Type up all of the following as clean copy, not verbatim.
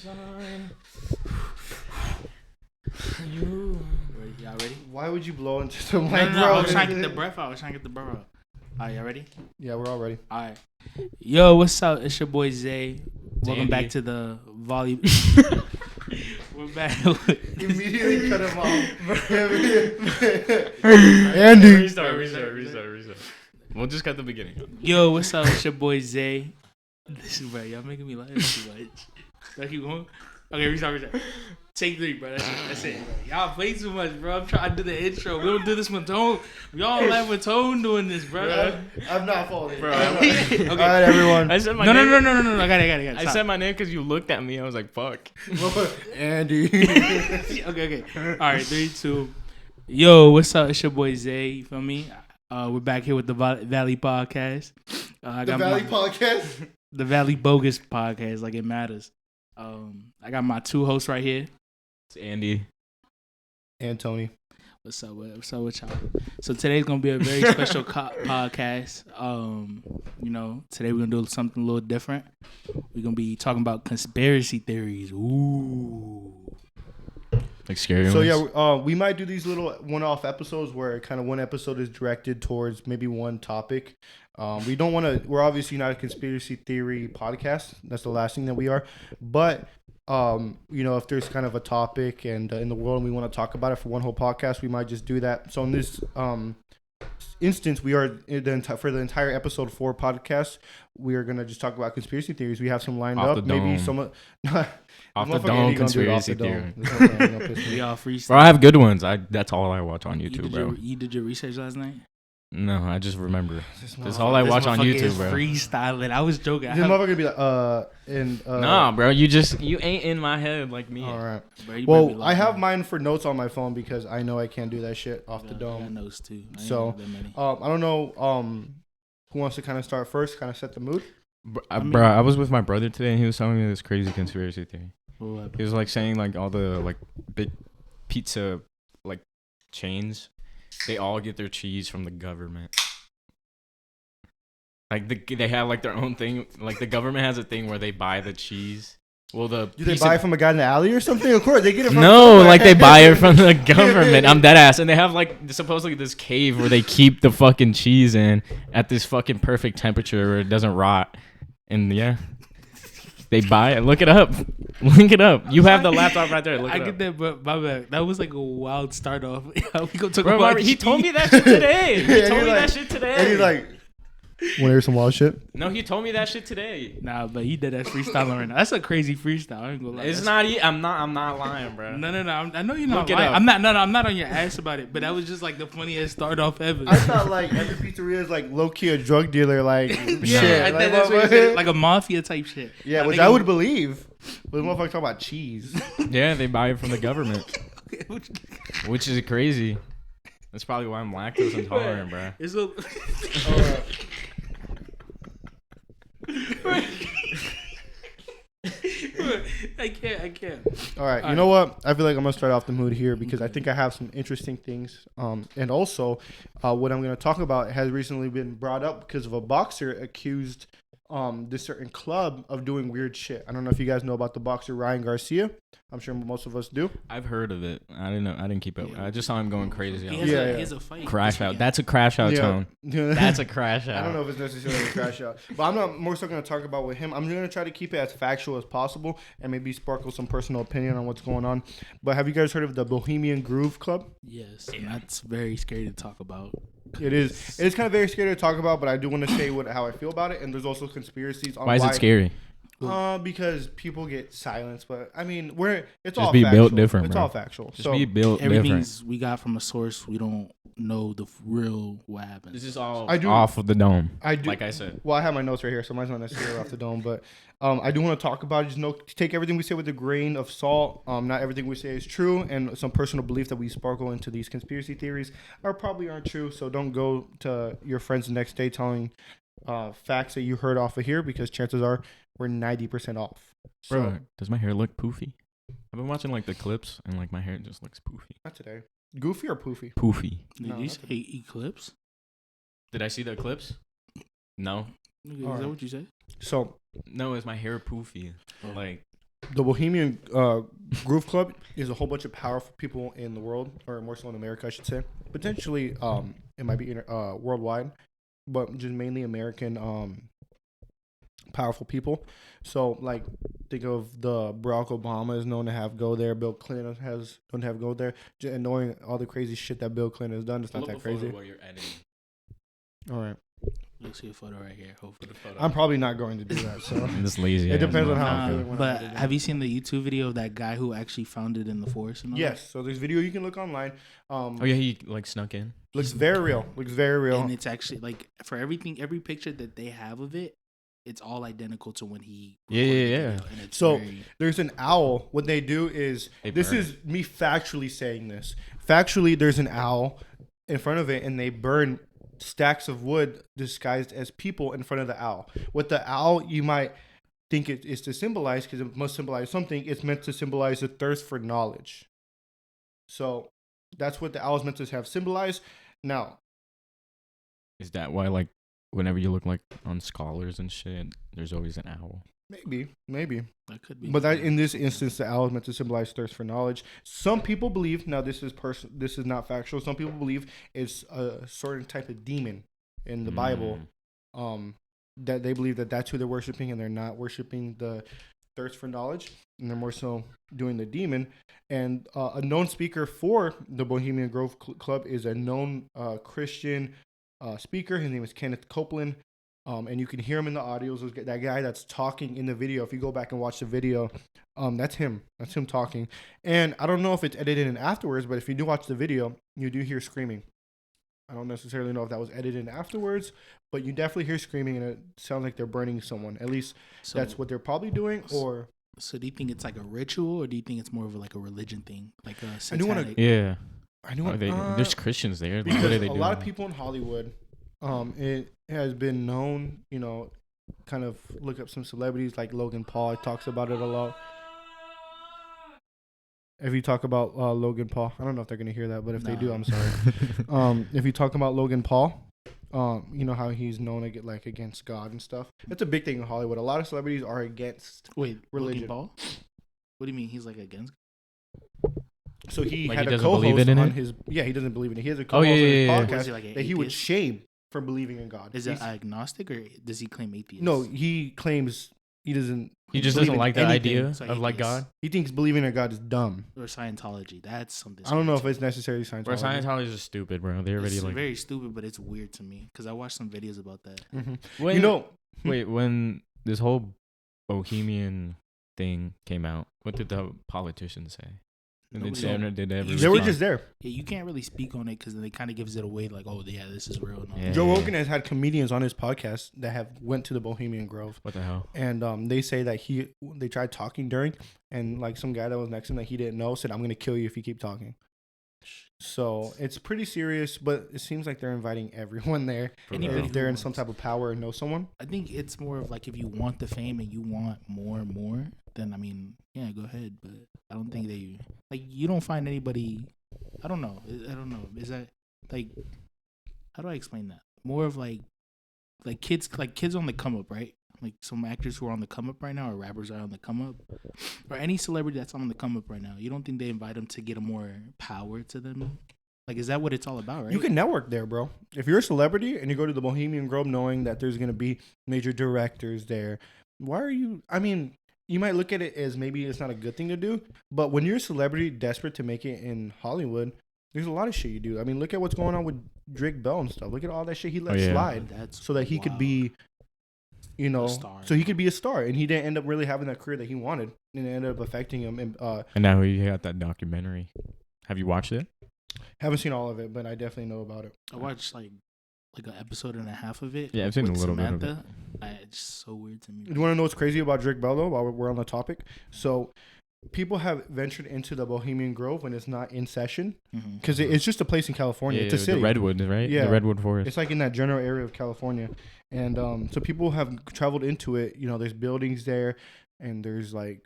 Y'all ready? Why would you blow into the mic, No, bro? I was trying to get the breath out. All right, y'all ready? Yeah, we're all ready. All right. Yo, what's up? It's your boy Zay. Welcome back to the volume. We're back. Immediately cut him off. Andy. Restart. We'll just cut the beginning. Yo, what's up? It's your boy Zay. This is bro. Y'all making me laugh too much. Should I keep going? Okay, restart. Take 3, bro. That's it. Y'all play too much, bro. I'm trying to do the intro. We don't do this with Tone. Y'all laugh with Tone doing this, bro. I'm not falling. Bro, Okay. All right, everyone. I said my No. name. I got it. I said my name because you looked at me. I was like, fuck. Andy. Okay. All right, 3, 2. Yo, what's up? It's your boy Zay. You feel me? We're back here with the Valley Podcast. The Valley Podcast? The Valley Bogus Podcast, like it matters. I got my 2 hosts right here. It's Andy. And Tony. What's up with y'all? So today's gonna be a very special podcast. Today we're gonna do something a little different. We're gonna be talking about conspiracy theories. Ooh. Like scary So ones? yeah, we might do these little one-off episodes where kind of one episode is directed towards maybe one topic. We don't want to. We're obviously not a conspiracy theory podcast. That's the last thing that we are. But if there's kind of a topic and in the world and we want to talk about it for one whole podcast, we might just do that. So in this instance, we are for the entire episode 4 podcast, we are gonna just talk about conspiracy theories. We have some lined Off up. the Maybe dome. some. Off the dome conspiracy theory. We all freestyle. Bro, I have good ones. That's all I watch on YouTube, bro. You did your research last night? No, I just remember. That's all I watch on YouTube, bro. Freestyling. I was joking. This motherfucker be like, Nah, bro, you ain't in my head like me. All right. Bro, Well, I have mine for notes on my phone because I know I can't do that shit off the I dome. got notes too. So, I don't know who wants to kind of start first, kind of set the mood. Bro, I was with my brother today and he was telling me this crazy conspiracy theory. He was like saying like all the like big pizza like chains, they all get their cheese from the government. Like they have like their own thing. Like the government has a thing where they buy the cheese. Well, do they buy it from a guy in the alley or something? Of course, they get it from somewhere. Like they buy it from the government. I'm dead ass. And they have like supposedly this cave where they keep the fucking cheese in at this fucking perfect temperature where it doesn't rot. And yeah, they buy it. Look it up. You have the laptop right there. I get that, but my bad. That was like a wild start off. We gonna talk Bro, about he told me that shit today. And he's like, want to hear some wild shit? No, he told me that shit today. Nah, but he did that freestyling right now. That's a crazy freestyle. I ain't gonna lie. It's not. I'm not lying, bro. No. I know you're not Look it lying. up. I'm not on your ass about it. But that was just like the funniest start off ever. I thought like every pizzeria is like low key a drug dealer, like yeah, shit, I like, think that's what you said, like a mafia type shit. Yeah, which I would believe. But the motherfucker talking about cheese. Yeah, they buy it from the government, which is crazy. That's probably why I'm lactose intolerant, bro. It's a. I can't. All right, you know what? I feel like I'm gonna start off the mood here because I think I have some interesting things. And also, what I'm gonna talk about has recently been brought up because of a boxer accused this certain club of doing weird shit. I don't know if you guys know about the boxer Ryan Garcia. I'm sure most of us do. I've heard of it. I didn't know. I didn't keep up. I just saw him going crazy. He has a fight. Crash out. That's a crash out tone. That's a crash out. I don't know if it's necessarily a crash out, but I'm not more so going to talk about with him. I'm going to try to keep it as factual as possible and maybe sparkle some personal opinion on what's going on. But have you guys heard of the Bohemian Groove Club? Yes, and that's very scary to talk about. It is. It is kind of very scary to talk about, but I do want to say how I feel about it. And there's also conspiracies on why is it scary? Because people get silenced, but I mean, it's just all be factual. built different. It's bro. all factual. Just be built different. Everything's we got from a source. We don't know the real what happened. This is all I do, off of the dome. I do, like I said. Well, I have my notes right here, so mine's not necessarily off the dome, but I do want to talk about it. Just take everything we say with a grain of salt. Not everything we say is true, and some personal belief that we sparkle into these conspiracy theories probably aren't true. So don't go to your friends the next day telling facts that you heard off of here because chances are we're 90% off. So, Bro, does my hair look poofy? I've been watching like the clips and like my hair just looks poofy. not today. Goofy or poofy? Poofy. Did you say Eclipse? Did I see the clips? No. Is that what you said? So No, is my hair poofy? Like the Bohemian Groove Club is a whole bunch of powerful people in the world, or more so in America, I should say. Potentially, it might be worldwide, but just mainly American powerful people. So, like, think of the Barack Obama is known to have go there. Bill Clinton has known to have go there. And knowing all the crazy shit that Bill Clinton has done, it's not that crazy. While you're editing. All right. You'll see a photo right here. Hopefully, the photo. I'm probably not going to do that. So I'm just lazy. it depends on how I'm feeling. When But I'm editing. have you seen the YouTube video of that guy who actually found it in the forest? And all Yes. So there's video you can look online. Oh yeah, he like snuck in. Looks very real. Looks very real. And it's actually like for everything, every picture that they have of it, it's all identical to when he. Yeah. And it's So very, there's an owl. What they do is this burn is me factually saying this. Factually, there's an owl in front of it, and they burn stacks of wood disguised as people in front of the owl. What the owl, you might think it is to symbolize, because it must symbolize something. It's meant to symbolize the thirst for knowledge. So that's what the owl is meant to have symbolized. Now, Is that why like whenever you look like on Scholars and shit, there's always an owl? maybe. that could be. But that in this instance, the owl is meant to symbolize thirst for knowledge. Some people believe, now this is not factual. Some people believe it's a certain type of demon in the Bible. That they believe that that's who they're worshiping, and they're not worshiping the thirst for knowledge, and they're more so doing the demon. And a known speaker for the Bohemian Grove Club is a known Christian speaker. His name is Kenneth Copeland. And you can hear him in the audios. That guy that's talking in the video, if you go back and watch the video, that's him. That's him talking. And I don't know if it's edited in afterwards, but if you do watch the video, you do hear screaming. I don't necessarily know if that was edited in afterwards, but you definitely hear screaming, and it sounds like they're burning someone. At least that's what they're probably doing. Or So do you think it's like a ritual, or do you think it's more of like a religion thing, like a I do wanna- satanic? Yeah. I know There's Christians there. Like, because what are they a doing? lot of people in Hollywood, it has been known, kind of look up some celebrities like Logan Paul talks about it a lot. If you talk about Logan Paul, I don't know if they're gonna hear that, but if they do, I'm sorry. If you talk about Logan Paul, you know how he's known to get like against God and stuff. That's a big thing in Hollywood. A lot of celebrities are against religion. Logan Paul? What do you mean he's like against? So he Like had he a doesn't believe co-host in on it? his. Yeah, he doesn't believe in it. He has a Oh, co-host yeah, on his yeah, yeah. podcast Was he like an that he would atheist? shame for believing in God. Is it agnostic, or does he claim atheist? No, he claims he doesn't. He just believe doesn't in like the anything. idea So of like atheist. God. He thinks believing in God is dumb. Or Scientology. That's something. I don't know if it's necessarily Scientology. Bro, Scientology is stupid, bro. They already It's like. very stupid, but it's weird to me because I watched some videos about that. When, wait, when this whole Bohemian thing came out, what did the politicians say? And did they ever they were respond? just there. Yeah, you can't really speak on it because then it kind of gives it away. Like, oh yeah, this is real. And all Yeah. that. Joe Rogan has had comedians on his podcast that have went to the Bohemian Grove, What the hell? and they say that they tried talking during, and like some guy that was next to him that he didn't know said, "I'm gonna kill you if you keep talking." So it's pretty serious, but it seems like they're inviting everyone there. Anybody If they're who in some wants. type of power and know someone. I think it's more of like if you want the fame and you want more and more, then I mean, yeah, go ahead. But I don't think they like you don't find anybody. I don't know. Is that like how do I explain that? More of like kids on the come up, right? Like some actors who are on the come up right now, or rappers are on the come up, or any celebrity that's on the come up right now. You don't think they invite them to get a more power to them? Like, is that what it's all about, right? You can network there, bro. If you're a celebrity and you go to the Bohemian Grove knowing that there's gonna be major directors there, why are you? I mean, you might look at it as maybe it's not a good thing to do, but when you're a celebrity desperate to make it in Hollywood, there's a lot of shit you do. I mean, look at what's going on with Drake Bell and stuff. Look at all that shit he let slide That's so that he could wild. be, A star. so he could be a star, and he didn't end up really having that career that he wanted, and it ended up affecting him. And And now he got that documentary. Have you watched it? haven't seen all of it, but I definitely know about it. I watched like an episode and a half of it. Yeah, I've seen with a little bit of Samantha. It's so weird to me. You want to know what's crazy about Drake Bell though? While we're on the topic, so people have ventured into the Bohemian Grove when it's not in session Mhm. because it's just a place in California. Yeah, It's a city. the Redwood, right? Yeah. The Redwood Forest. It's like in that general area of California, and so people have traveled into it. You know, there's buildings there, and there's like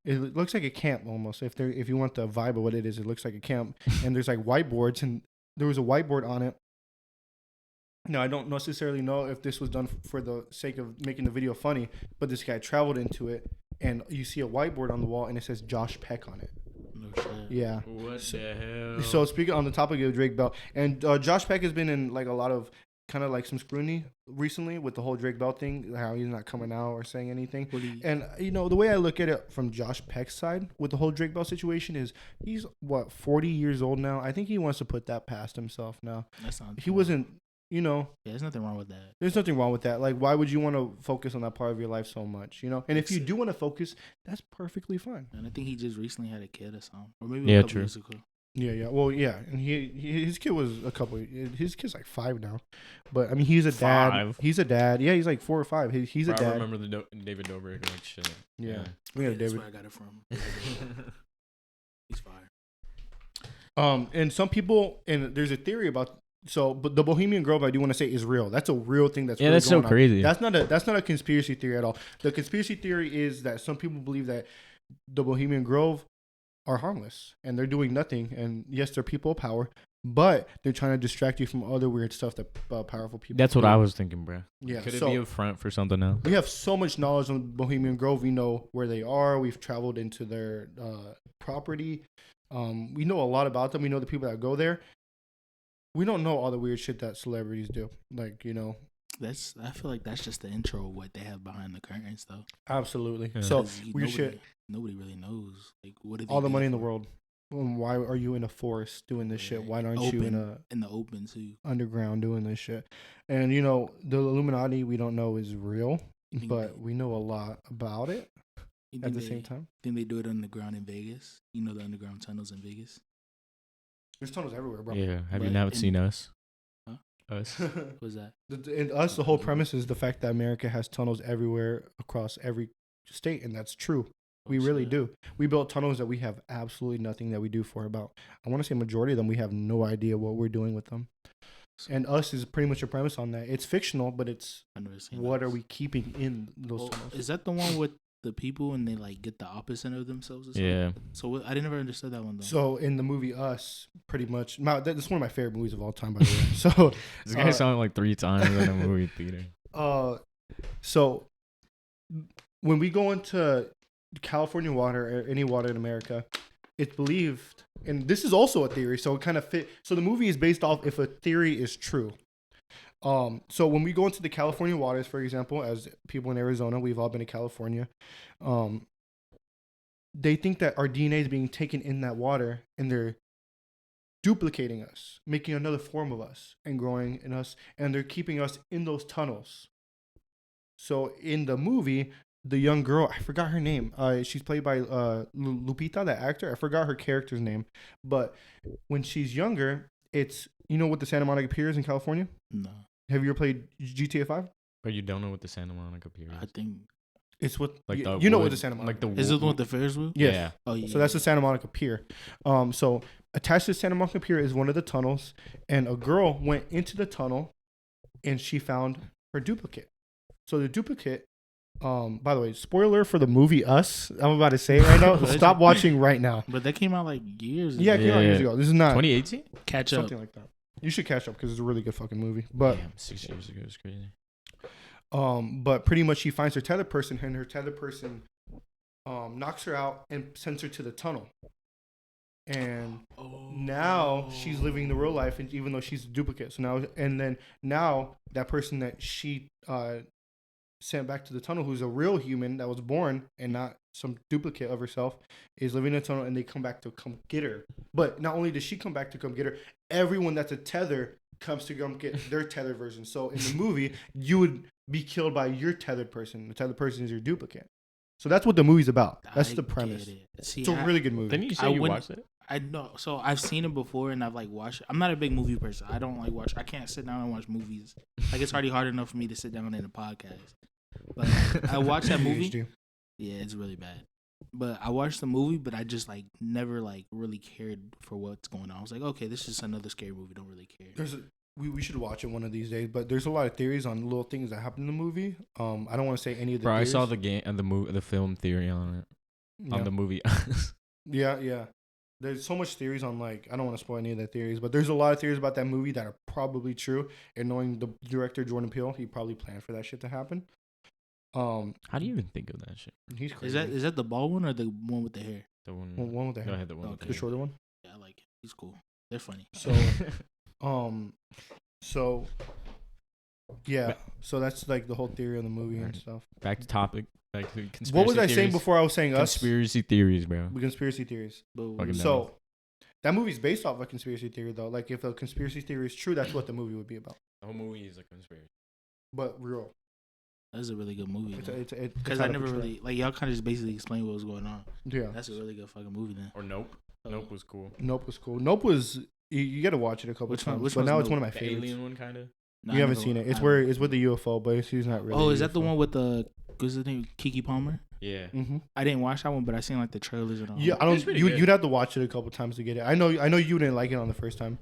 it looks like a camp almost. If you want the vibe of what it is, it looks like a camp. And there's like whiteboards, and there was a whiteboard on it. Now I don't necessarily know if this was done for the sake of making the video funny, but this guy traveled into it, and you see a whiteboard on the wall, and it says Josh Peck on it. No shit. Yeah. What the hell? So speaking on the topic of Drake Bell, and Josh Peck has been in like a lot of kind of like some scrutiny recently with the whole Drake Bell thing, how he's not coming out or saying anything. And the way I look at it from Josh Peck's side with the whole Drake Bell situation is he's 40 years old now. I think he wants to put that past himself now. That's not. He wasn't. Yeah, there's nothing wrong with that. There's nothing wrong with that. Like, why would you want to focus on that part of your life so much? And if you do want to focus, that's perfectly fine. And I think he just recently had a kid or something, or maybe Yeah, a couple true. years ago. Yeah. Well, yeah, and his kid was his kid's like 5 now, but I mean he's a dad. 5? He's a dad. Yeah, he's like 4 or 5. He's a Bro, dad. I remember the David Dobrik like shit. Yeah. We got That's David. where I got it from. He's fire. And some people, and there's a theory about. But the Bohemian Grove, I do want to say, is real. That's a real thing. That's that's so going on. crazy. That's not a conspiracy theory at all. The conspiracy theory is that some people believe that the Bohemian Grove are harmless and they're doing nothing. And yes, they're people of power, but they're trying to distract you from other weird stuff that powerful people. That's do. what I was thinking, bro. Yeah. Could it be a front for something else? We have so much knowledge on Bohemian Grove. We know where they are. We've traveled into their property. We know a lot about them. We know the people that go there. We don't know all the weird shit that celebrities do. Like, I feel like that's just the intro of what they have behind the curtains, though. Absolutely. Yeah. So, 'Cause weird shit. Nobody really knows. Like, what are they All the doing money in the for? world. Why are you in a forest doing this shit? Why aren't you in the open too? underground doing this shit? And, the Illuminati, we don't know is real, You think but we know a lot about it You at think the they- same time. Think they do it underground in Vegas? You know the underground tunnels in Vegas? There's tunnels everywhere, bro. Yeah. Have you But not seen us? Huh? Us. What was that? In us, the whole premise is the fact that America has tunnels everywhere across every state, and that's true. We really do. We built tunnels that we have absolutely nothing that we do for about. I want to say majority of them, we have no idea what we're doing with them. And us is pretty much a premise on that. It's fictional, but it's what are we keeping in those tunnels? Is that the one with the people and they like get the opposite of themselves? Or something? Yeah. So I never understood that one though. So in the movie Us, pretty much, that's one of my favorite movies of all time, by the way. So This guy saw it like 3 times in a movie theater. So when we go into California water or any water in America, it's believed, and this is also a theory, so it kind of fit. So the movie is based off if a theory is true. So when we go into the California waters, for example, as people in Arizona, we've all been to California. They think that our DNA is being taken in that water, and they're duplicating us, making another form of us, and growing in us, and they're keeping us in those tunnels. So in the movie, the young girl, I forgot her name. She's played by Lupita, that actor. I forgot her character's name. But when she's younger, it's, what the Santa Monica Pier is in California? No. Have you ever played GTA 5? But you don't know what the Santa Monica Pier is. I think. It's what, Like the you know wood- what the Santa Monica like the Is it the one with the Ferris wheel? Yes. Yeah. Oh yeah. So that's the Santa Monica Pier. So attached to Santa Monica Pier is one of the tunnels, and a girl went into the tunnel, and she found her duplicate. So the duplicate, by the way, spoiler for the movie Us. I'm about to say it right now. Stop watching right now. But that came out like years ago. Yeah, it came out years ago. This is not 2018? Catch up. something like that. You should catch up because it's a really good fucking movie. But Damn, 6 years ago. It's crazy. but pretty much she finds her tether person, and her tether person knocks her out and sends her to the tunnel. And now she's living the real life, and even though she's a duplicate. So now that person that she sent back to the tunnel, who's a real human that was born and not some duplicate of herself, is living in the tunnel, and they come back to come get her. But not only does she come back to come get her, everyone that's a tether comes to come get their tether version. So in the movie, you would be killed by your tethered person. The tethered person is your duplicate. So that's what the movie's about. That's the premise. See, It's a really good movie. Didn't you say I you wouldn't- watched it? I know. So I've seen it before, and I've like watched. I'm not a big movie person. I don't like watch. I can't sit down and watch movies. Like it's already hard enough for me to sit down in a podcast. But I watched that movie. ADHD. Yeah, it's really bad. But I watched the movie, but I just like never like really cared for what's going on. I was like, okay, this is just another scary movie. Don't really care. We should watch it one of these days. But there's a lot of theories on little things that happen in the movie. I don't want to say any of the. Bro, theories. I saw the film theory on it. On the movie. Yeah. There's so much theories on, like, I don't want to spoil any of the theories, but there's a lot of theories about that movie that are probably true. And knowing the director, Jordan Peele, he probably planned for that shit to happen. How do you even think of that shit? He's crazy. Is that the bald one or the one with the hair? The one. One with the Go hair. ahead. The one. with Okay. The shorter one. Yeah, I like it. He's cool. They're funny. So, yeah. So that's like the whole theory of the movie and stuff. Back to topic. Back to conspiracy What was I theories. saying before I was saying us? Conspiracy theories, bro. Conspiracy theories. Fucking So, that movie's based off a conspiracy theory, though. Like, if a conspiracy theory is true, that's what the movie would be about. The whole movie is a conspiracy. But real. That's a really good movie. It's Because I never really like y'all kind of just basically explained what was going on. Yeah. That's a really good fucking movie then. Or Nope. Nope was cool. Nope was cool. Nope was you got to watch it a couple times. Which but one's now it's Nope? one of my The favorites. alien one, kind of. No, You I haven't never- seen it. It's I where haven't. it's with the UFO, but he's not really. Oh, a is that the UFO. one with the what's his name? Kiki Palmer? Yeah. Mm-hmm. I didn't watch that one, but I seen like the trailers and all. Yeah, I It's don't. pretty You good. you'd have to watch it a couple times to get it. I know you didn't like it on the first time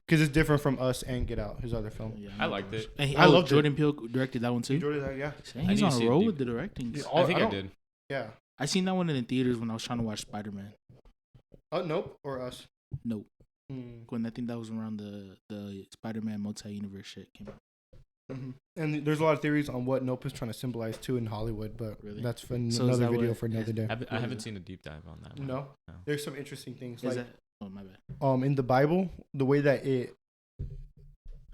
because it's different from Us and Get Out, his other film. Yeah, I liked it. And I loved it. Jordan Peele directed that one too. You enjoyed that, yeah. Dang, I he's need on to a see it roll deep. with the directing. Yeah. I think I don't- did. Yeah. I seen that one in the theaters when I was trying to watch Spider-Man. Nope or Us. Nope. Mm. When I think that was around the Spider-Man multi-universe shit came out. Mm-hmm. And there's a lot of theories on what Nope is trying to symbolize too in Hollywood, but Really? that's for So is another that video what- for another day. I haven't seen a deep dive on that one. No, there's some interesting things Is like that? Oh my bad. in the Bible, the way that it.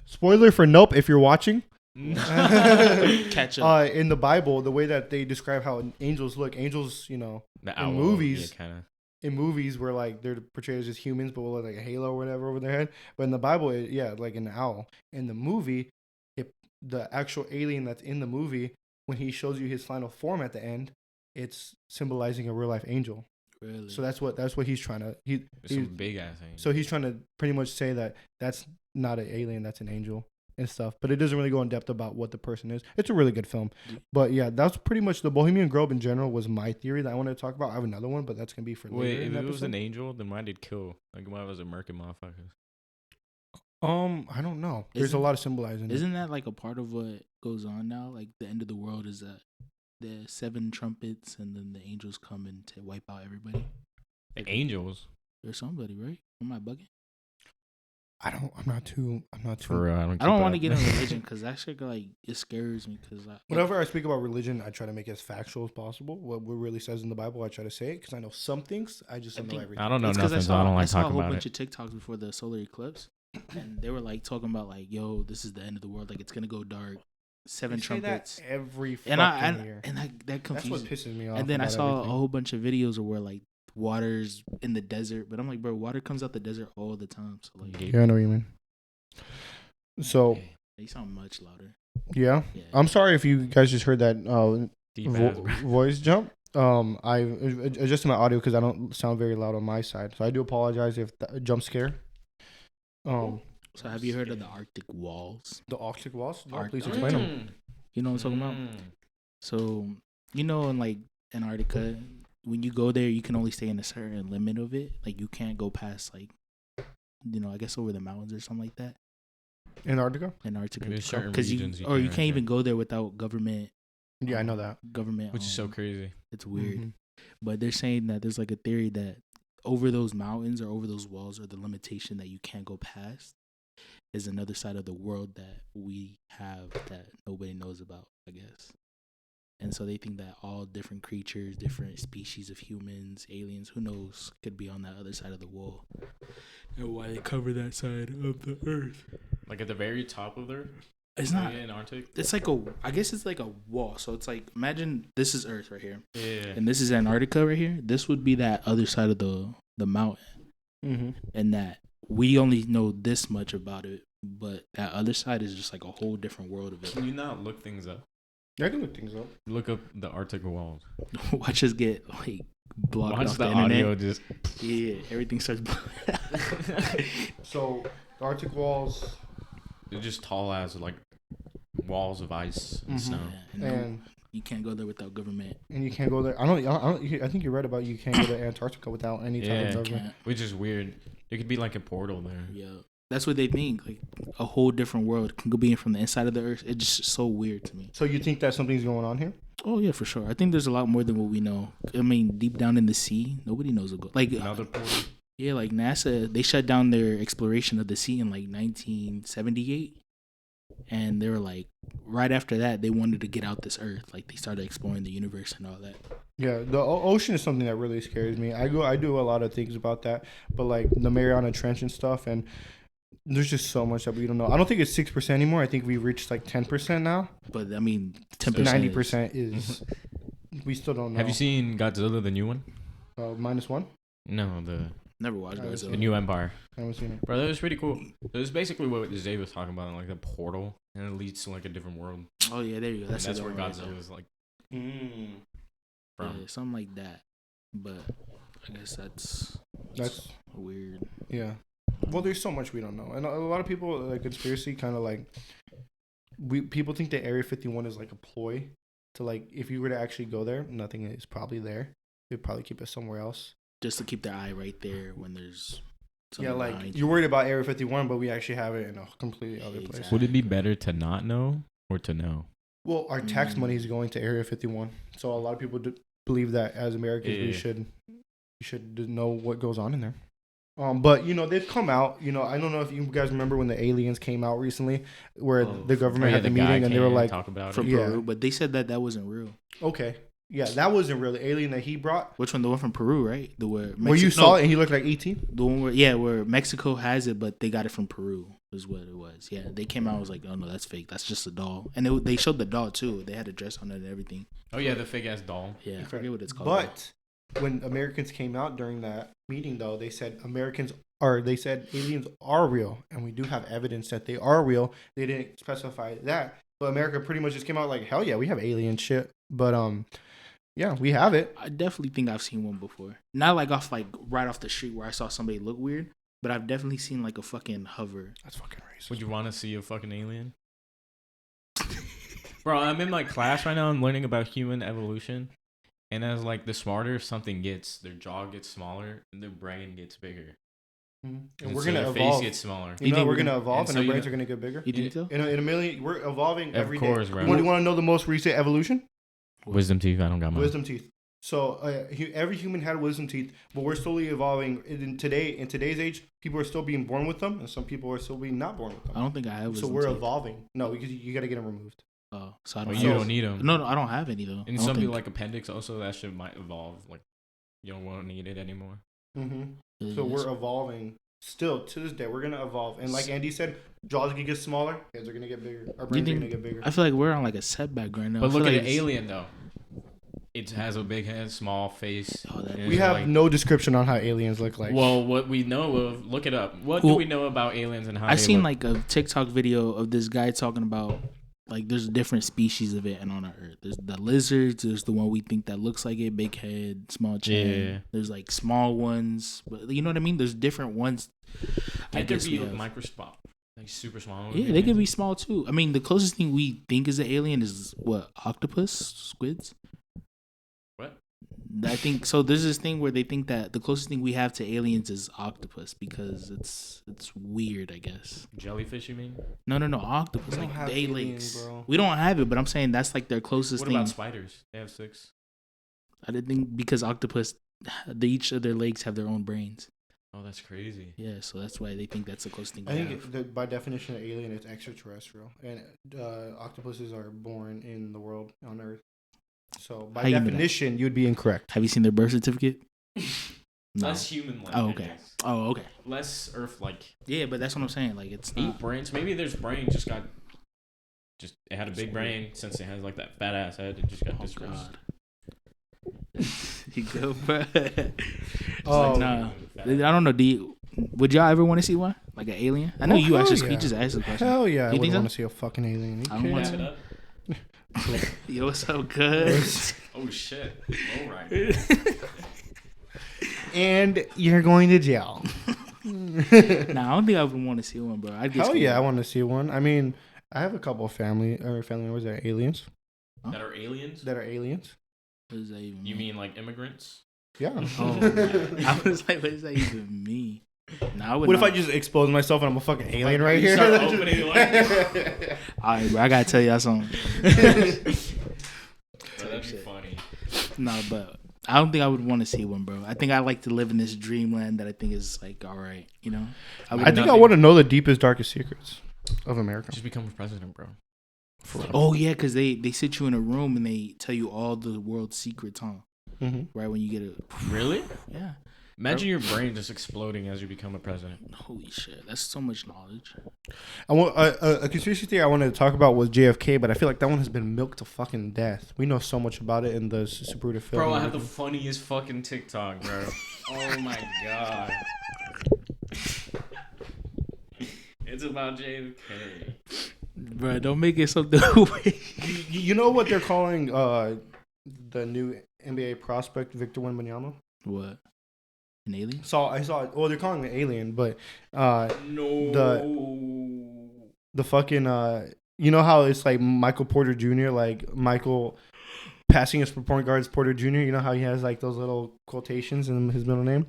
Spoiler for Nope if you're watching. Catch up. In the Bible, the way that they describe how angels look, angels, The in owl, movies- yeah, kind of. in movies where like they're portrayed as just humans, but with like a halo or whatever over their head. But in the Bible, like an owl. In the movie, the actual alien that's in the movie, when he shows you his final form at the end, it's symbolizing a real life angel. Really? So that's what he's trying to. It's some big ass thing. So he's trying to pretty much say that that's not an alien, that's an angel and stuff. But it doesn't really go in depth about what the person is. It's a really good film. But yeah, that's pretty much the Bohemian Grove in general was my theory that I wanted to talk about. I have another one, but that's gonna be for later. Wait, in if the it was an episode. angel, then why did it kill? Like, why was it murking motherfuckers? I don't know. There's a Isn't- lot of symbolizing. it. Isn't that like a part of what goes on now? Like the end of the world is that the 7 trumpets and then the angels come in to wipe out everybody. The angels? There's somebody, right? Am I bugging? I'm not too. For real, I don't want to get in religion because that shit like it scares me. Because Whenever I speak about religion, I try to make it as factual as possible. What really says in the Bible, I try to say it because I know some things. I just don't know everything. I don't know it's 'cause nothing, so I don't like saw a talking whole about bunch it. of TikToks before the solar eclipse, and they were like talking about like, "Yo, this is the end of the world. Like it's gonna go dark. 7 They say that trumpets." every fucking And year. that That's what confused me. pisses me off. And then I about saw everything. a whole bunch of videos where like water's in the desert, but I'm like, bro, water comes out the desert all the time. So like, Yeah, I know what you mean. So they sound much louder. yeah, Yeah. I'm sorry if you guys just heard that Deep ass, bro. voice jump. I adjusted my audio because I don't sound very loud on my side, so I do apologize if the jump scare. So have you heard of the Arctic walls? The Arctic walls. No, Arctic- please explain them. You know what I'm talking about? So you know, in like Antarctica, when you go there, you can only stay in a certain limit of it. Like you can't go past like, I guess over the mountains or something like that. Antarctica. Antarctica, There's certain because regions you you can't, can't even go there without government. Yeah, I know that. Government, Which is so crazy. It's weird. Mhm. But they're saying that there's like a theory that over those mountains or over those walls or the limitation that you can't go past is another side of the world that we have that nobody knows about, I guess. And so they think that all different creatures, different species of humans, aliens, who knows, could be on that other side of the wall. And why they cover that side of the earth. Like at the very top of there? It's not. In Arctic? It's like I guess it's like a wall. So it's like, imagine this is Earth right here. Yeah. And this is Antarctica right here. This would be that other side of the mountain. Mm-hmm. And that we only know this much about it, but that other side is just like a whole different world of it. Can you not look things up? I can look things up. Look up the Arctic walls. Watch us get like blocked Watch off the the internet. audio just. Yeah, everything starts. So the Arctic walls They're just tall as like walls of ice and Mhm. snow. and you can't go there without government. you can't go there. I think you're right about you can't go to Antarctica without any type Yeah. of government. Can't. Which is weird. It could be like a portal there. Yeah, that's what they think. Like a whole different world can go be from the inside of the Earth. It's just so weird to me. So you think that something's going on here? Oh yeah, for sure. I think there's a lot more than what we know. I mean, deep down in the sea, nobody knows what like Another portal. yeah, like NASA, they shut down their exploration of the sea in like 1978. and they were like, right after that, they wanted to get out this Earth. Like they started exploring the universe and all that. Yeah, the ocean is something that really scares me. I do a lot of things about that, but like the Mariana Trench and stuff, and there's just so much that we don't know. I don't think it's 6% anymore. I think we reached like 10% now. But I mean, 10%, 90% is we still don't know. Have you seen Godzilla, the new one? -1? No, the never watched Godzilla. new Empire. I haven't seen it. Bro, that was pretty cool. It was basically what Zay was talking about, like a portal, and it leads to like a different world. Oh yeah, there you go. That's where Godzilla was like from. Yeah, something like that. But I guess that's weird. Yeah. Well, there's so much we don't know, and a lot of people like conspiracy kind of like people think that Area 51 is like a ploy to like if you were to actually go there, nothing is probably there. They'd probably keep it somewhere else. Just to keep their eye right there when there's yeah, like you're worried about Area 51, but we actually have it in a completely other place. Would it be better to not know or to know? Well, our tax money is going to Area 51, so a lot of people believe that as Americans we should know what goes on in there. But you know they've come out. You know I don't know if you guys remember when the aliens came out recently, where the government had the meeting and they were like talk about from Peru, but they said that wasn't real. Okay. Yeah, that wasn't really alien that he brought. Which one? The one from Peru, right? The where you saw it and he looked like 18? The one where Mexico has it, but they got it from Peru is what it was. Yeah, they came out and was like, oh no, that's fake. That's just a doll. And they showed the doll too. They had a dress on it and everything. Oh yeah, the fake ass doll. Yeah, I forget what it's called. But when Americans came out during that meeting, though, they said aliens are real, and we do have evidence that they are real. They didn't specify that, but America pretty much just came out like, hell yeah, we have alien shit. But yeah, we have it. I definitely think I've seen one before. Not like right off the street where I saw somebody look weird, but I've definitely seen like a fucking hover. That's fucking racist. Would you want to see a fucking alien? Bro, I'm in my class right now. I'm learning about human evolution. And as like the smarter something gets, their jaw gets smaller and their brain gets bigger. Mm-hmm. And we're so gonna their evolve. face gets smaller. You know, we're gonna evolve, and so our brains are gonna get bigger. You think so? In a million, we're evolving every day. Of course, bro. Do you want to know the most recent evolution? Wisdom teeth. I don't got mine. Wisdom teeth. So every human had wisdom teeth, but we're slowly evolving. In today's age, people are still being born with them, and some people are still being not born with them. I don't think I have wisdom So we're teeth. evolving. No, because you got to get them removed. Oh, so I don't. You don't need them. No, I don't have any though. And some people like appendix also. That shit might evolve. Like you don't want to need it anymore. Mm-hmm. So we're evolving. Still to this day, we're gonna evolve, and like Andy said, jaws are gonna get smaller, heads are gonna get bigger, our brains are gonna get bigger. I feel like we're on like a setback right now. But look at like an alien though. It has a big head, small face. We have no description on how aliens look like. Well, what we know of, look it up. What do we know about aliens and how I they seen look? like a TikTok video of this guy talking about like there's different species of it and on our Earth. There's the lizards. There's the one we think that looks like it, big head, small chin. Yeah. There's like small ones, but you know what I mean. There's different ones. I guess be microscopic, like super small. Yeah, they could be small too. I mean, the closest thing we think is an alien is what, octopus, squids. What? I think so. There's this thing where they think that the closest thing we have to aliens is octopus because it's weird, I guess. Jellyfish, you mean? No, octopus. We don't Like have they aliens, legs. bro. We don't have it, but I'm saying that's like their closest thing. What about spiders? They have 6. I didn't think because octopus, each of their legs have their own brains. Oh, that's crazy. Yeah, so that's why they think that's the closest thing. I think by definition, an alien is extraterrestrial, and octopuses are born in the world on Earth. So by definition, you'd be incorrect. Have you seen their birth certificate? No. Less human-like. Oh, okay. Less Earth-like. Yeah, but that's what I'm saying. Like it's 8 not. brains. Maybe their brain just it had a big brain since it has like that fat ass head. It just got dispersed. You go, bro. Nah. I don't know. Would y'all ever want to see one like an alien? I know you actually. You just asked the question. Hell yeah, I You think would so? want to see a fucking alien. I don't want to. You're so good. Oh shit! Low right. And you're going to jail. Nah, I don't think I would want to see one, bro. I'd get Hell scared. yeah, I want to see one. I mean, I have a couple of family members that are aliens. That are aliens? That are aliens. What does that even You mean like immigrants? Yeah. Oh, I was like, what does that even mean? Nah, what if I just expose myself and I'm a fucking alien right here? Start opening like... All right, bro, I gotta tell y'all something. Bro, that'd be funny. No, but I don't think I would want to see one, bro. I think I like to live in this dreamland that I think is like all right, you know. I think I want to know the deepest, darkest secrets. of America. Just become president, bro. Oh yeah, because they sit you in a room and they tell you all the world's secrets, huh? Mm-hmm. Right when you get a Really? yeah. Imagine your brain just exploding as you become a president. Holy shit, that's so much knowledge. I want a conspiracy theory I wanted to talk about was JFK, but I feel like that one has been milked to fucking death. We know so much about it in the Super film. Bro, I have the funniest fucking TikTok, bro. Oh my god. It's about JFK. Bro, don't make it something weird. You know what they're calling the new NBA prospect Victor Wembanyama? What? An alien? I saw it. Well, they're calling it alien, but No. the fucking you know how it's like Michael Porter Jr. like Michael passing us for point guards Porter Jr. You know how he has like those little quotations in his middle name.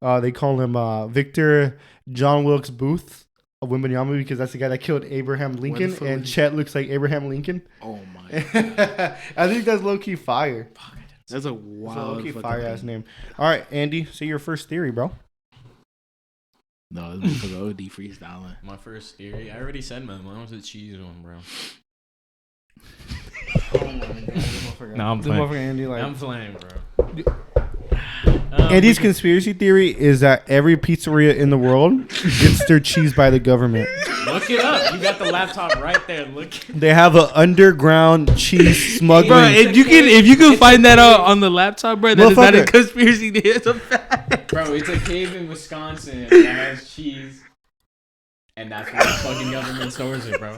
Yeah. They call him Victor John Wilkes Booth of Wembanyama because that's the guy that killed Abraham Lincoln, and Chet looks like Abraham Lincoln. Oh my god. I think that's low key fire. That's a wild low key fire ass name. All right, Andy, say your first theory, bro. No, this is for the OD freestyling. My first theory, I already said mine. Mine was the cheese one, bro. Oh my god. No, I'm playing. Andy, like, I'm playing, bro. Andy's conspiracy theory is that every pizzeria in the world gets their cheese by the government. Look it up. You got the laptop right there. Look. They have an underground cheese smuggling. Bro, if you can find that out on the laptop, bro, that is not a conspiracy theory. It's a fact. Bro, it's a cave in Wisconsin that has cheese, and that's where the fucking government stores it, bro.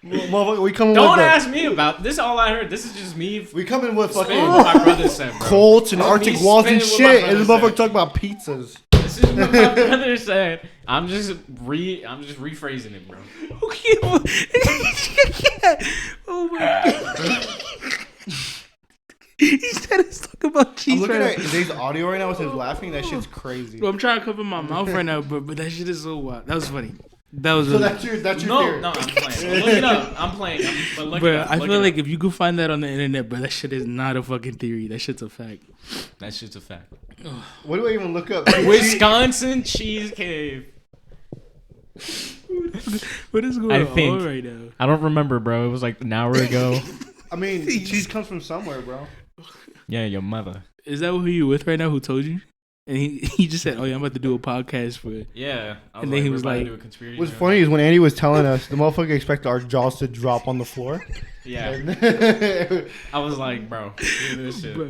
We come in Don't with ask me about this. All I heard. This is just me. we come in with fucking Spinning what my brother said, bro. Colts and Me Arctic walls and spinning what my shit, and this brother motherfucker talk about pizzas. This is what my brother said. I'm just rephrasing it, bro. Okay. Oh my god. He said it's talking about cheese. I'm looking right at Zay's audio right now with his laughing. That shit's crazy. Bro, I'm trying to cover my mouth right now, but that shit is so wild. That was funny. That was So really that's your theory. No, I'm playing. Look it up. I'm playing. But look bro, it up. I Look feel it like up. if you could find that on the internet, bro, that shit is not a fucking theory. That shit's a fact. That shit's a fact. What do I even look up? Wisconsin cheese cave. What is going on right now? I don't remember, bro. It was like an hour ago. I mean, cheese comes from somewhere, bro. Yeah, your mother. Is that who you with right now? Who told you? And he just said, "Oh yeah, I'm about to do a podcast for." Yeah. And then he was like, What's funny is when Andy was telling us, the motherfucker expected our jaws to drop on the floor. Yeah. I was like, bro, do this shit. Bro,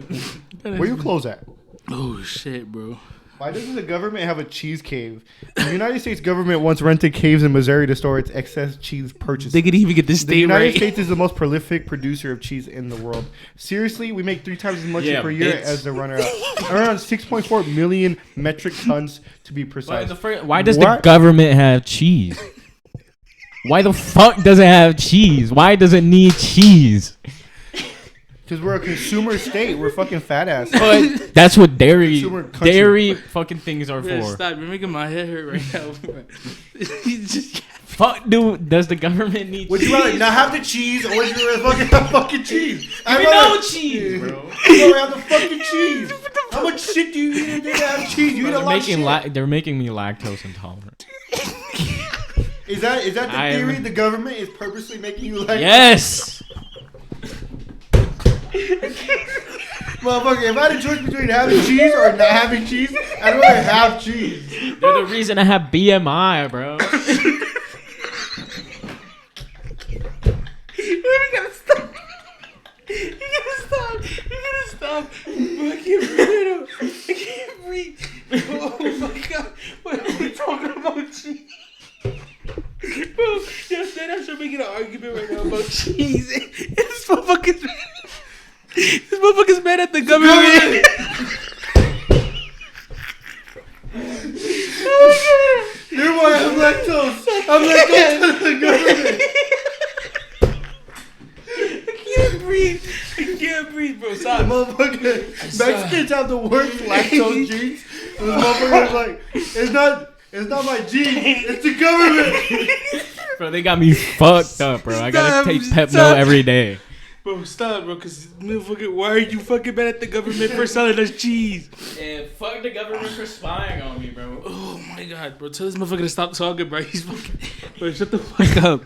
Where you close at? oh shit, bro. Why doesn't the government have a cheese cave? The United States government once rented caves in Missouri to store its excess cheese purchases. They could even get this The state United right. States is the most prolific producer of cheese in the world. Seriously, we make 3 times as much per year as the runner-up. Around 6.4 million metric tons to be precise. Why does the government have cheese? Why the fuck does it have cheese? Why does it need cheese? Because we're a consumer state. We're fucking fat ass. But that's what dairy fucking things are Bro, for. stop! You're making my head hurt right now. Bro. Fuck, dude. Does the government need Would cheese? you rather not have the cheese or would you rather fucking have fucking cheese? Give me no cheese, bro. You rather have the fucking cheese. How much shit do you eat a day to have cheese? You eat a lot of shit. They're making me lactose intolerant. Is that the theory? The government is purposely making you like Yes. Motherfucker, if I had a choice between having cheese or not having cheese, I'd rather have cheese. They're the reason I have BMI, bro. You gotta stop. You gotta stop. Bro, I can't breathe. I can't breathe. Oh my god. What are we talking about cheese? Bro, yes, that I'm making an argument right now about cheese. This motherfucker's mad at the government. You're why I'm lactose. I'm lactose to the government. I can't breathe, bro. Stop. Motherfucker, Mexicans have the worst lactose genes. This motherfucker's like, it's not my genes, it's the government. Bro, they got me fucked up, bro. I gotta take Pepno every day. Bro, stop, bro, because motherfucker, why are you fucking mad at the government for selling us cheese? And fuck the government for spying on me, bro. Oh my god, bro, tell this motherfucker to stop talking, bro. He's fucking, bro, shut the fuck up.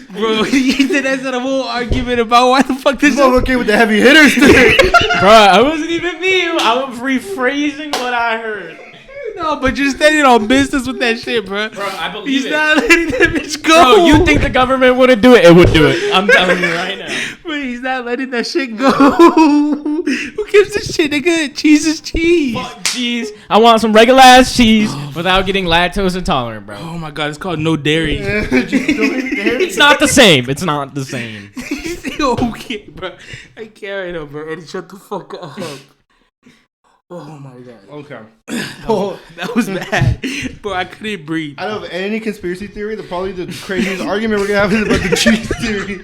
Bro, he did that a whole argument about why the fuck this motherfucker came with the heavy hitters today. Bro, I wasn't even me. I was rephrasing what I heard. No, but you're standing on business with that shit, bro. Bro, I believe He's not letting that bitch go. Bro, you think the government wouldn't do it? It would do it. I'm telling you right now. But he's not letting that shit go. Who gives a shit, nigga? Cheese is cheese. Fuck cheese. I want some regular ass cheese without getting lactose intolerant, bro. Oh my god, it's called no dairy. It's not the same. It's not the same. Okay, bro. I can't right now, bro. Eddie, shut the fuck up. Oh my god. Okay. That was bad. Bro, I couldn't breathe. Out of any conspiracy theory, probably the craziest argument we're gonna have is about the cheese theory.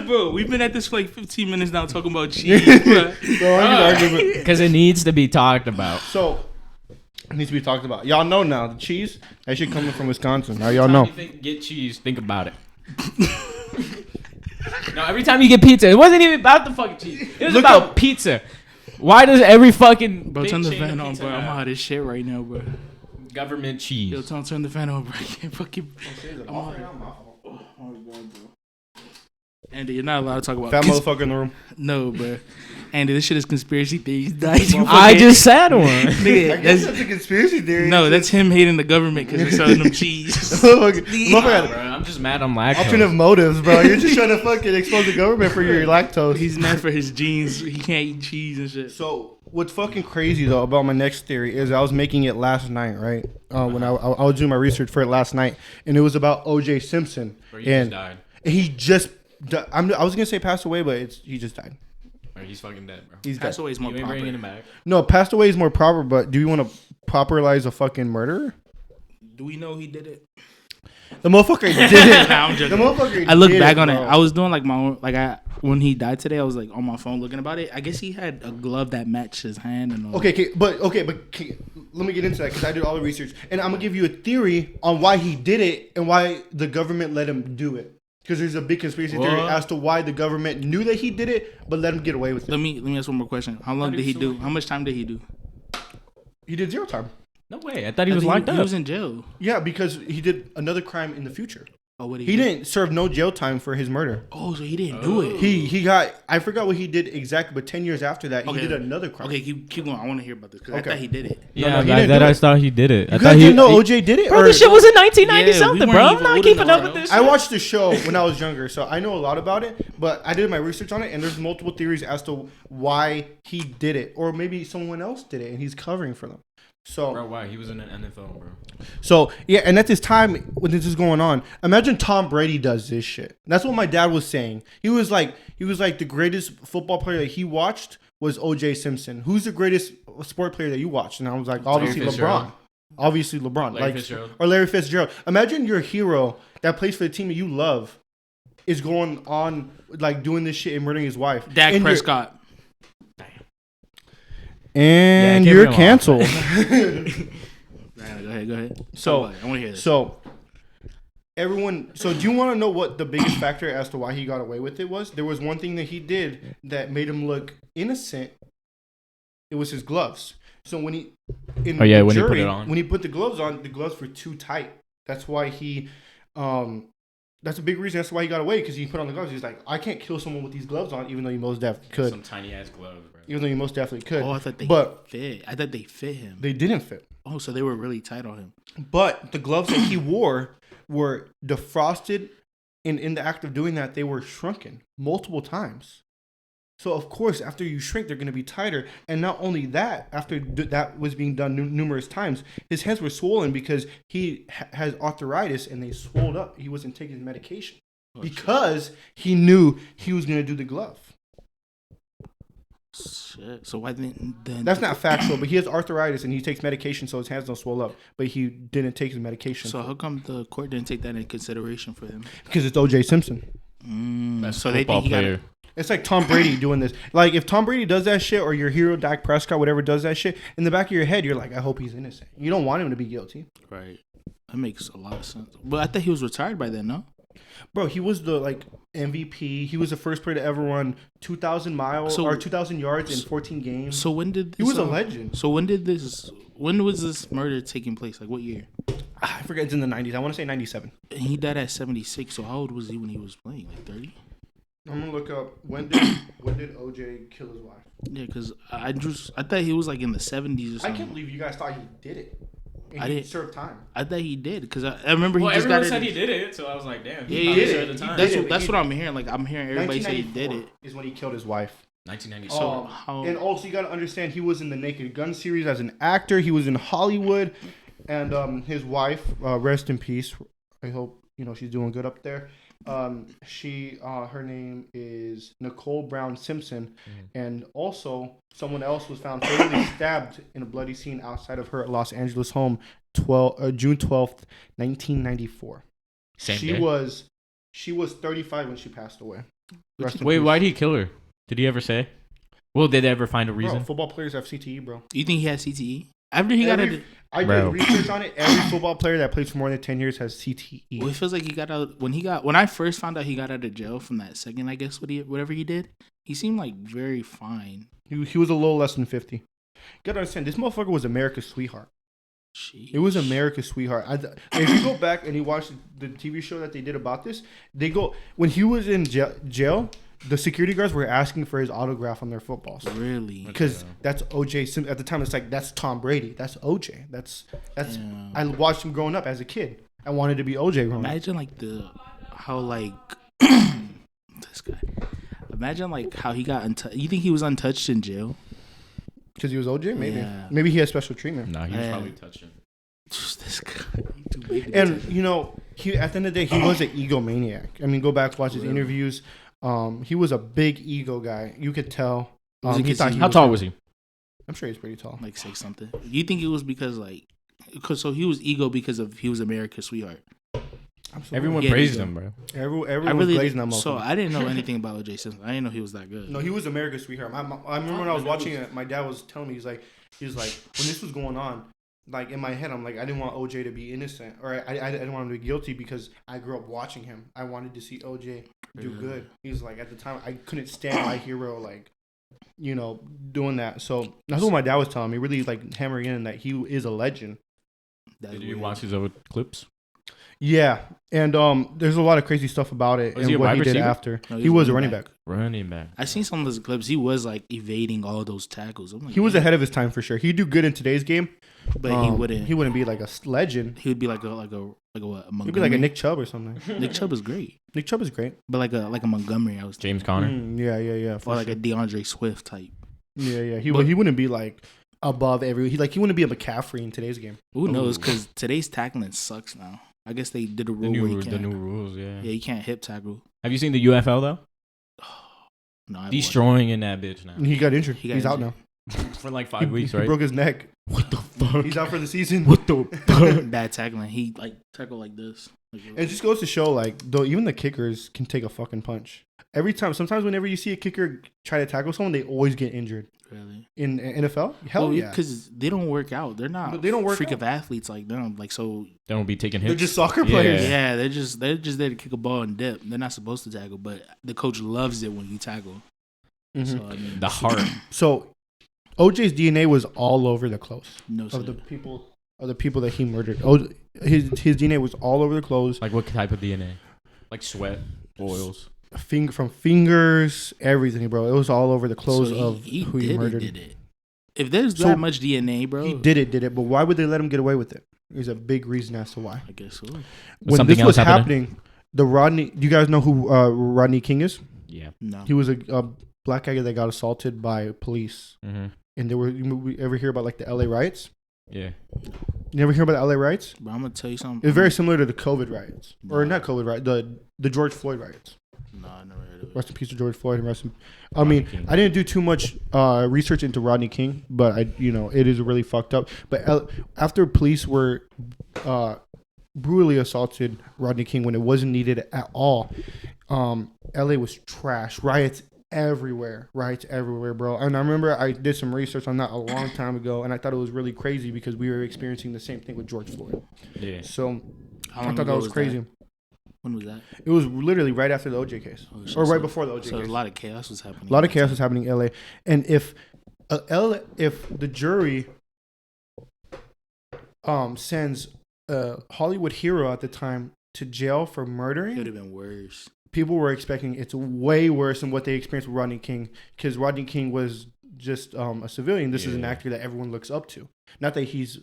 Bro, we've been at this for like 15 minutes now talking about cheese, bro. Because it needs to be talked about. So, it needs to be talked about. Y'all know now, the cheese, that shit coming from Wisconsin. Now y'all know. Get cheese, think about it. No, every time you get pizza, it wasn't even about the fucking cheese. It was about pizza. Why does every fucking bro, turn the fan on, bro. I'm hot as shit right now, bro. Government cheese. Yo, turn the fan on, bro. I can't fucking. Oh my god, bro. Andy, you're not allowed to talk about Fat motherfucker in the room. No, bro. Andy, this shit is conspiracy theories. I just said one. Nigga, I guess that's a conspiracy theory. No, that's him hating the government because they're selling them cheese. Motherfucker, Bro, I'm just mad I'm lactose. alternative motives, bro. You're just trying to fucking expose the government for your lactose. He's mad for his genes. He can't eat cheese and shit. So what's fucking crazy though about my next theory is I was making it last night, right? When I was doing my research for it last night, and it was about O.J. Simpson. Bro, he just died. He just, I was gonna say passed away, but he just died. Bro, he's fucking dead, bro. He's Passed dead. away is more You ain't proper. bringing him back. No, passed away is more proper, but do you want to popularize a fucking murderer? Do we know he did it? The motherfucker did it. Nah, I'm joking. The motherfucker I looked did back on it. bro. I was doing like my own, when he died today, I was like on my phone looking about it. I guess he had a glove that matched his hand and all. Okay, but let me get into that because I did all the research, and I'm gonna give you a theory on why he did it and why the government let him do it. Because there's a big conspiracy theory as to why the government knew that he did it, but let him get away with it. Let me ask one more question. How long did he do? How much time did he do? He did 0 time. No way. I thought he was locked up. He was in jail. Yeah, because he did another crime in the future. Oh, what He didn't serve no jail time for his murder. Oh, so he didn't do it. He got, I forgot what he did exactly, but 10 years after that, Okay. he did another crime. Okay, keep going. I want to hear about this because I Okay. thought he did it. Yeah, he didn't do I it. thought he did it. You I guys thought didn't know OJ did it? Bro, Or- this shit was in 1990 Yeah, something, we bro. weren't I'm even not old keeping enough, up with bro. this I shit. watched the show when I was younger, so I know a lot about it, but I did my research on it, and there's multiple theories as to why he did it, or maybe someone else did it, and he's covering for them. So, Bro, why? He was in an NFL, bro. so yeah, and at this time when this is going on, imagine Tom Brady does this shit. That's what my dad was saying. He was like the greatest football player that he watched was O.J. Simpson. Who's the greatest sport player that you watched? And I was like, obviously Fitzgerald. LeBron. Obviously LeBron. Larry Fitzgerald. Or Larry Fitzgerald. Imagine your hero that plays for the team that you love is going on like doing this shit and murdering his wife. Dak And Prescott. And Yeah, you're give him canceled. Go ahead. So, I want to hear this. So everyone, so do you want to know what the biggest factor as to why he got away with it was? There was one thing that he did that made him look innocent. It was his gloves. So when he when he put it on. when he put the gloves were too tight. That's why he that's a big reason that's why he got away, because he put on the gloves. He's like, I can't kill someone with these gloves on, even though you most definitely could. Some tiny ass gloves, bro. Even though you most definitely could. Oh, I thought they fit. I thought they fit him. They didn't fit. Oh, so they were really tight on him. But the gloves that he wore were defrosted, and in the act of doing that, they were shrunken multiple times. So, of course, after you shrink, they're going to be tighter. And not only that, after that was being done numerous times, his hands were swollen because he has arthritis and they swelled up. He wasn't taking his medication because he knew he was going to do the glove. Shit. So why didn't then? That's not factual, but he has arthritis and he takes medication so his hands don't swell up. But he didn't take his medication. So how come the court didn't take that into consideration for him? Because it's O.J. Simpson. So they think he got it. It's like Tom Brady doing this. Like, if Tom Brady does that shit, or your hero Dak Prescott, whatever, does that shit, in the back of your head, you're like, I hope he's innocent. You don't want him to be guilty. Right. That makes a lot of sense. But I thought he was retired by then, no? Bro, he was the MVP. He was the first player to ever run 2,000 miles or 2,000 yards in 14 games. So when did he was a legend? So when was this murder taking place? Like what year? I forget. It's in the 90s. I want to say 97. And he died at 76. So how old was he when he was playing? Like 30? I'm gonna look up when did OJ kill his wife? Yeah, because I thought he was like in the 70s or something. I can't believe you guys thought he did it. And I he didn't serve time. I thought he did because I remember he Well, just everyone got said it. he did it, so I was like, damn. Yeah, He yeah. the time. That's what I'm hearing. Like I'm hearing everybody say he did it. Is when he killed his wife. 1990. So how? And also, you got to understand, he was in the Naked Gun series as an actor. He was in Hollywood, and his wife, rest in peace. I hope she's doing good up there. Her name is Nicole Brown Simpson, and also someone else was found fatally stabbed in a bloody scene outside of her Los Angeles home, June 12th, 1994. She was 35 when she passed away. Wait, why did he kill her? Did he ever say? Well, did they ever find a reason? Bro, football players have CTE, bro. You think he has CTE? After he got it, I did research on it. Every football player that plays for more than 10 years has CTE. well, it feels like he got out when I first found out he got out of jail from that second, I guess whatever he did. He seemed like very fine. He was a little less than 50. You gotta understand, this motherfucker was America's sweetheart. Sheesh. It was America's sweetheart. If you go back and you watch the TV show that they did about this, when he was in jail, the security guards were asking for his autograph on their footballs. Really? Because that's OJ. At the time, it's like, that's Tom Brady. That's OJ. That's. Yeah. I watched him growing up as a kid. I wanted to be OJ growing up. Imagine how this guy. Imagine how he got untouched. You think he was untouched in jail? Because he was OJ? Maybe. Yeah. Maybe he had special treatment. No, he was probably touching. Just this guy. He too big to be And, touched. he at the end of the day, he was an egomaniac. I mean, go back, watch his interviews. He was a big ego guy. You could tell. How tall was he? I'm sure he's pretty tall. Like 6 something. You think it was because so he was ego because he was America's sweetheart. Absolutely. Everyone Yeah, praised ego. him, bro. Everyone was glazing that motherfucker. So I didn't know anything about O.J. Simpson. I didn't know he was that good. No, he was America's sweetheart. I remember when I was watching it, my dad was telling me, he was like, when this was going on, like in my head, I'm like, I didn't want OJ to be innocent, or I didn't want him to be guilty because I grew up watching him. I wanted to see OJ do good. He's like, at the time, I couldn't stand my hero, doing that. So that's what my dad was telling me, really hammering in that he is a legend. Did you watch his old clips? Yeah, and there's a lot of crazy stuff about it Was he and a what wide he did receiver? after. No, he was a running back. Running back. I seen some of those clips. He was evading all those tackles. I'm like, He was man. ahead of his time for sure. He'd do good in today's game, But he wouldn't. He wouldn't be like a legend. He would be like a what? A He'd be like a Nick Chubb or something. Nick Chubb is great, Nick Chubb is great. but like a Montgomery, I was thinking. James Conner. Yeah. Or like a DeAndre Swift type. Yeah. He wouldn't be above every. He wouldn't be a McCaffrey in today's game. Who knows? Because today's tackling sucks now. I guess they did a rule where you The can't. new rules, yeah. Yeah, you can't hip tackle. Have you seen the UFL though? No, I Destroying in that bitch now. He got injured. He's out now. For like 5 weeks, He right? broke his neck. What the fuck? He's out for the season. What the fuck? bad tackling. He tackled like this. It just goes to show, though, even the kickers can take a fucking punch. Every time, sometimes whenever you see a kicker try to tackle someone, they always get injured. Really? In NFL? Hell yeah. Because they don't work out. They're not. They don't work freak out. of athletes like them. So They don't be taking hits. They're just soccer players. yeah, they're just there to kick a ball and dip. They're not supposed to tackle, but the coach loves it when you tackle. Mm-hmm. So I mean, The heart. So OJ's DNA was all over the clothes No, of the people that he murdered. His DNA was all over the clothes. Like what type of DNA? Like sweat, oils. From fingers, everything, bro. It was all over the clothes so of who he murdered. Did it. If there's So, that much DNA, bro, He did it. But why would they let him get away with it? There's a big reason as to why. I guess so. When something this was else happening? happening, do you guys know who Rodney King is? Yeah. No, He was a black guy that got assaulted by police. Mm-hmm. And you ever hear about the LA riots? Yeah. You never hear about the LA riots? but I'm gonna tell you something. It's very similar to the COVID riots. Or No. not COVID riots, the George Floyd riots. No, I never heard of it. Rest in peace to George Floyd. And Rodney King. I didn't do too much research into Rodney King, but it is really fucked up. But after police were brutally assaulted Rodney King when it wasn't needed at all, LA was trash. Riots everywhere, bro. And I remember I did some research on that a long time ago, and I thought it was really crazy because we were experiencing the same thing with George Floyd. Yeah. So How I long thought that ago was crazy. When was that? It was literally right after the OJ case, or right before the OJ So case. a lot of chaos was happening. A lot of chaos was happening in LA, and if the jury sends a Hollywood hero at the time to jail for It would murdering, have been worse. people were expecting it's way worse than what they experienced with Rodney King, because Rodney King was just a civilian. This is an actor that everyone looks up to. Not that he's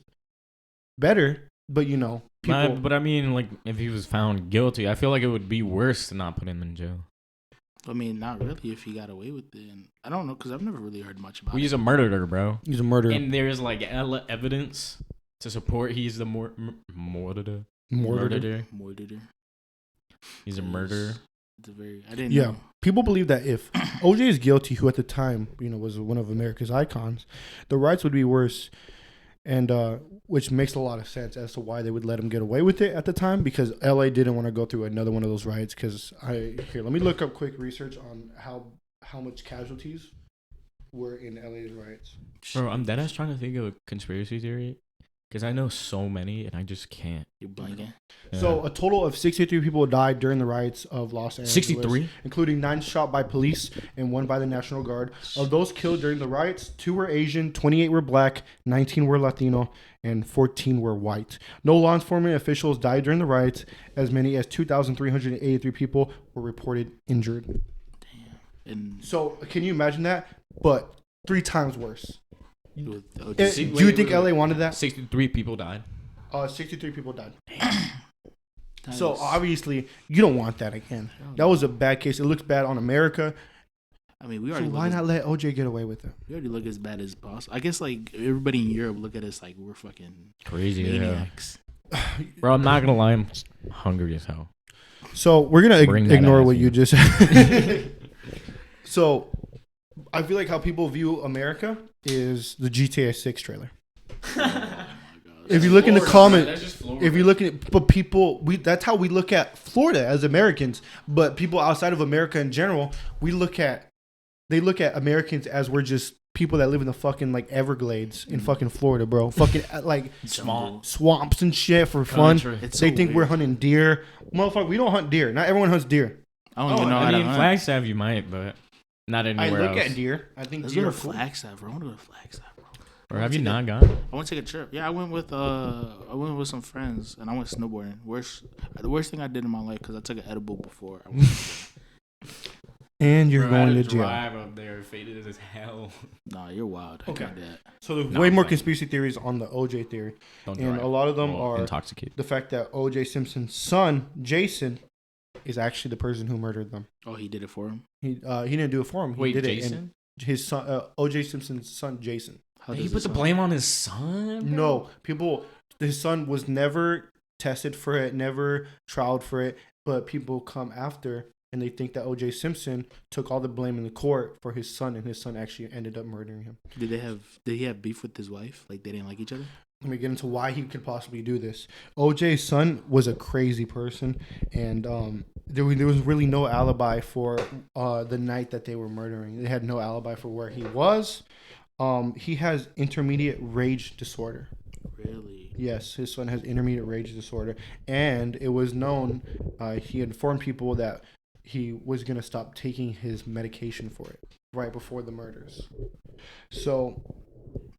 better, but people. But I mean, like, if he was found guilty, I feel like it would be worse to not put him in jail. I mean, not really if he got away with it. And I don't know, because I've never really heard much about it. He's a murderer, bro. He's a murderer. And there's, like, evidence to support he's the murderer. He's a murderer. I didn't know. People believe that if OJ is guilty, who at the time, was one of America's icons, the riots would be worse. And which makes a lot of sense as to why they would let him get away with it at the time, because LA didn't want to go through another one of those riots. Because let me look up quick research on how much casualties were in LA's riots. Bro, I'm deadass trying to think of a conspiracy theory, because I know so many and I just can't. You're blanking. Yeah. So a total of 63 people died during the riots of Los Angeles. 63? Including 9 shot by police and 1 by the National Guard. Of those killed during the riots, 2 were Asian, 28 were black, 19 were Latino, and 14 were white. No law enforcement officials died during the riots. As many as 2,383 people were reported injured. Damn. And so can you imagine that? But 3 times worse. Do you Wait, think LA wanted that? 63 people died. 63 people died. So obviously you don't want that again. That was a bad case. It looks bad on America. I mean, we already. So why not let OJ get away with it? We already look as bad as possible. I guess like everybody in Europe look at us like we're fucking crazy maniacs. Bro, I'm not gonna lie, I'm hungry as hell. So we're gonna ignore what you just said. So I feel like how people view America is the GTA 6 trailer. If you look in the comments, if you look at, but people, that's how we look at Florida as Americans. But people outside of America in general, they look at Americans as we're just people that live in the fucking like Everglades in fucking Florida, bro. Fucking like swamps and shit for fun. They think we're hunting deer, motherfucker. We don't hunt deer. Not everyone hunts deer. I don't even know how to hunt. Flagstaff you might, but not anywhere else. I look at deer. I think let's deer go are to cool. Flagstaff, bro. I want to go to Flagstaff, bro. Or have you not gone? I want to take a trip. Yeah, I went with some friends and I went snowboarding. The worst thing I did in my life because I took an edible before. And you're going to jail. Drive up there, faded as hell. Nah, you're wild. I got that. So there's way more conspiracy theories on the OJ theory, and a lot of them are intoxicated. The fact that OJ Simpson's son Jason is actually the person who murdered them. Oh, he did it for him. He didn't do it for him. He did Jason? it. His son, OJ Simpson's son Jason. He put the blame on his son? Bro? No, his son was never tested for it, never trialed for it, but people come after and they think that OJ Simpson took all the blame in the court for his son, and his son actually ended up murdering him. Did he have beef with his wife? Like they didn't like each other? Let me get into why he could possibly do this. OJ's son was a crazy person, and there was really no alibi for the night that they were murdering. They had no alibi for where he was. He has intermediate rage disorder. Really? Yes, his son has intermediate rage disorder, and it was known. He informed people that he was gonna stop taking his medication for it right before the murders. So,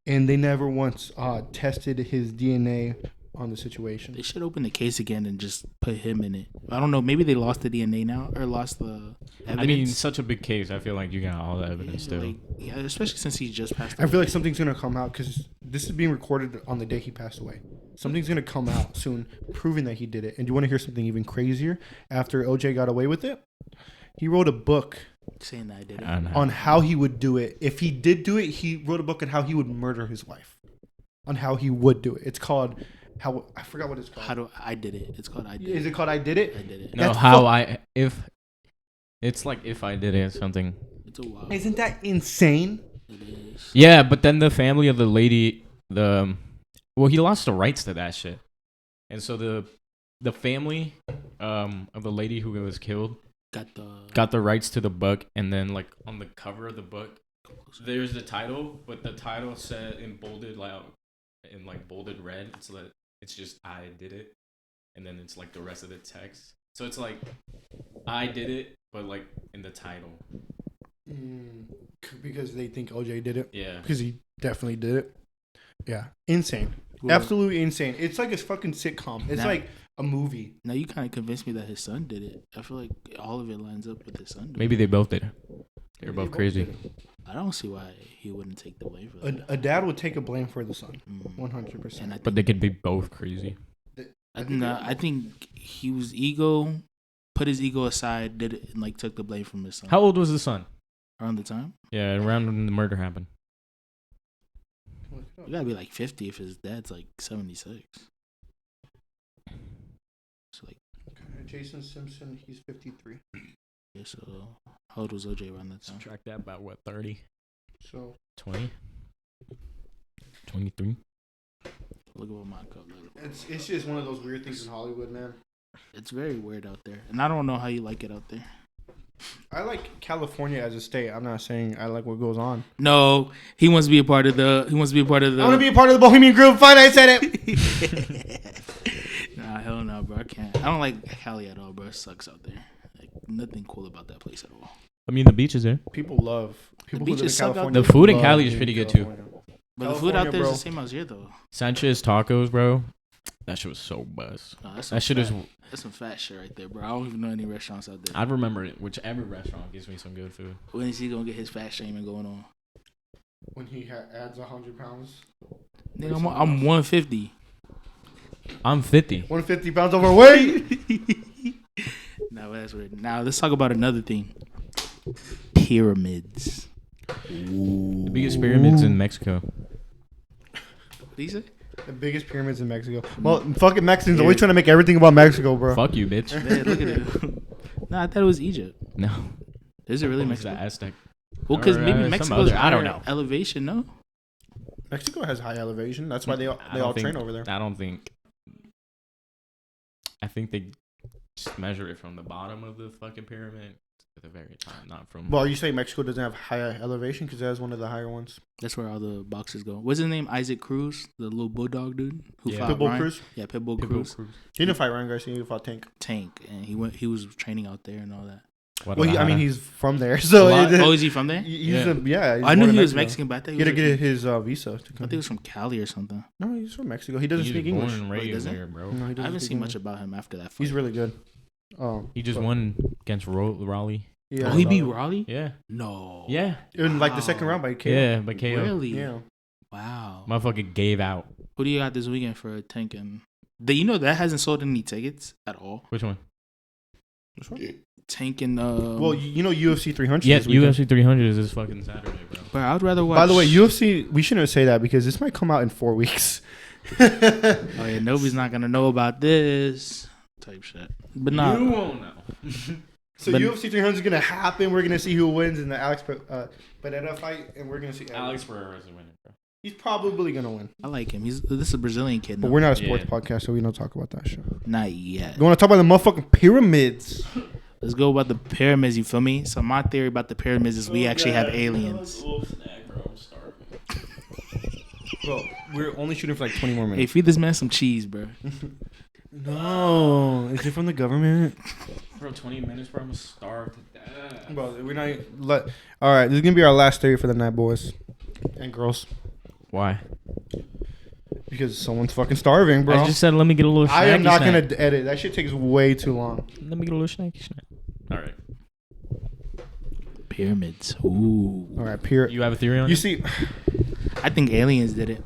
and they never once tested his DNA on the situation. They should open the case again and just put him in it. I don't know. Maybe they lost the DNA now or lost the evidence. I mean, such a big case. I feel like you got all the evidence still. Especially since he just passed away. I feel like something's going to come out because this is being recorded on the day he passed away. Something's going to come out soon proving that he did it. And do you want to hear something even crazier? After OJ got away with it, he wrote a book saying that I did it. On how he would do it. If he did do it, he wrote a book on how he would murder his wife. On how he would do it. It's called... I forgot what it's called. I did it. It's called I did it. Is it called I did it? I did it. No, it's like if I did it something. It's a wild. Isn't that insane? It is. Yeah, but then the family of the lady, he lost the rights to that shit, and so the family of the lady who was killed got the rights to the book, and then like on the cover of the book, there's the title, but the title said in bolded bolded red, so that it's just I did it, and then it's like the rest of the text So it's like I did it, but like in the title. Because they think OJ did it. Yeah. Because he definitely did it. Yeah. Insane. Well, Absolutely insane. It's like a fucking sitcom. It's like a movie. Now you kind of convinced me that his son did it. I feel like all of it lines up with his son doing Maybe they both did it. They're both crazy. I don't see why he wouldn't take the blame for that. A dad would take a blame for the son. Mm. 100%. And But they could be both crazy. I think he was put his ego aside, did it, and like took the blame from his son. How old was the son? Around the time? Yeah, around when the murder happened. You gotta be like 50 if his dad's like 76. So like, Jason Simpson, he's 53. yeah, so how old was OJ around that time? Subtract that about what, 30? So 20? 23? Look at what my cup looks. it's just one of those weird things in Hollywood, man. It's very weird out there, and I don't know how you like it out there. I like California as a state. I'm not saying I like what goes on. No, he wants to be a part of the. I want to be a part of the Bohemian Grove. Fine, I said it. Nah, hell no, bro. I can't. I don't like Cali at all, bro. It sucks out there. Like nothing cool about that place at all. I mean, the beach is there. People love people who live in beaches suck out California. The food in love Cali is being pretty in good, too. California. But the food out there is bro. the same as here, though. Sanchez tacos, bro. That shit was so buzz. No, that's That shit is. That's some fat shit right there, bro. I don't even know any restaurants out there. I'd remember it. Whichever restaurant gives me some good food. When is he gonna get his fat shaming going on? When he adds 100 pounds. Nigga, I'm 150. I'm 50. 150 pounds overweight. Nah, that's weird. Now let's talk about another thing. Pyramids. The biggest pyramids in Mexico. What do you say? The biggest pyramids in Mexico. Well, fucking Mexicans always trying to make everything about Mexico, bro. Fuck you, bitch. Man, look at it. Nah, I thought it was Egypt. No. Is it really It's the Mexico? Aztec. Well, because Or, maybe some Mexico's other- I don't higher know. elevation, no? Mexico has high elevation. That's why they I all don't think- train over there. I don't think. I think they just measure it from the bottom of the fucking pyramid to the very top, not from. Well, are you saying Mexico doesn't have high elevation because it has one of the higher ones? That's where all the boxers go. What's his name? Isaac Cruz, the little bulldog dude who Yeah. fought Pitbull Ryan? Cruz? Yeah, Pitbull Pitbull Cruz. Cruz. He didn't fight Ryan Garcia. He fought Tank. And he was training out there and all that. Well, he's from there, so Oh, is he from there? he's Yeah. he's I knew born in he was Mexican, but I thought He had to was get his visa. To I come. think he was from Cali or something. No, he's from Mexico. He doesn't He's speak born English. and Wait, raised doesn't? there, bro. No, he I doesn't haven't speak seen much English. about him after that fight. He's really good. He just but- won against Raleigh. Yeah, Oh, he beat Raleigh? Yeah. No. Yeah. in like the second Wow. round by KO. Yeah, by KO. Really? Yeah. Wow. Motherfucker gave out. Who do you got this weekend for Tank and... You know that hasn't sold any tickets at all? Which one? Which one? Tank and... Well, you know UFC 300. Yeah, this weekend. UFC 300 is this fucking Saturday, bro. But I'd rather watch... By the way, UFC. We shouldn't say that because this might come out in 4 weeks. Oh yeah, nobody's not gonna know about this type shit. But nah, You won't know. So But- UFC 300 is gonna happen. We're gonna see who wins in the Alex Pereira fight, and we're gonna see Alex Pereira is winning, bro. He's probably gonna win. I like him. This is a Brazilian kid. But No? we're not a sports Yeah. podcast, so we don't talk about that shit. Not yet. You want to talk about the motherfucking pyramids? Let's go about the pyramids. You feel me? So my theory about the pyramids is we actually have aliens. Bro, we're only shooting for like 20 more Hey, minutes. feed this man some cheese, bro. No, is it from the government? Bro, 20 minutes, bro. I'm starved to death. Bro, we're not. All right, this is gonna be our last theory for the night, boys and girls, Why? because someone's fucking starving, bro. I just said let me get a little snacky I am not snack. gonna edit. That shit takes way too long. Let me get a little snacky snack. All right. Pyramids. Ooh. All right, You have a theory on You it? see, I think aliens did it.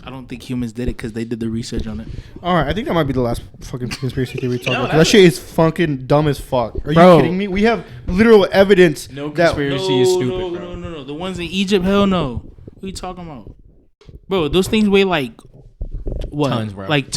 I don't think humans did it because they did the research on it. all right, I think that might be the last fucking conspiracy theory we talk No, about. That that's- shit is fucking dumb as fuck. Are Bro. you kidding me? We have literal evidence No that conspiracy is stupid, no, bro. no. The ones in Egypt, hell no. What are you talking about? Bro, those things weigh like what? Tons, bro. Like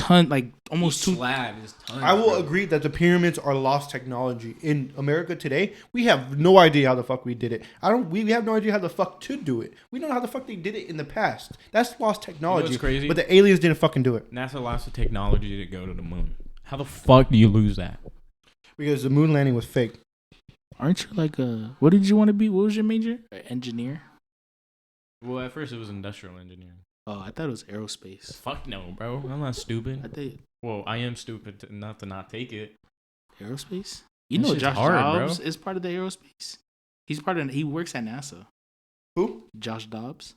almost two. slab is tons. I will agree that the pyramids are lost technology. In America today, we have no idea how the fuck we did it. We have no idea how the fuck to do it. We don't know how the fuck they did it in the past. That's lost technology. what's crazy? But the aliens didn't fucking do it. NASA lost the technology to go to the moon. How the fuck do you lose that? Because the moon landing was fake. Aren't you like a? What did you want to be? What was your major? Engineer. Well, at first it was industrial engineering. Oh, I thought it was aerospace. Fuck no, bro. I'm not I stupid. think Well, I am stupid enough to not take it. Aerospace? You That know shit's Josh hard, Dobbs bro. is part of the aerospace. He works at NASA. Who? Josh Dobbs.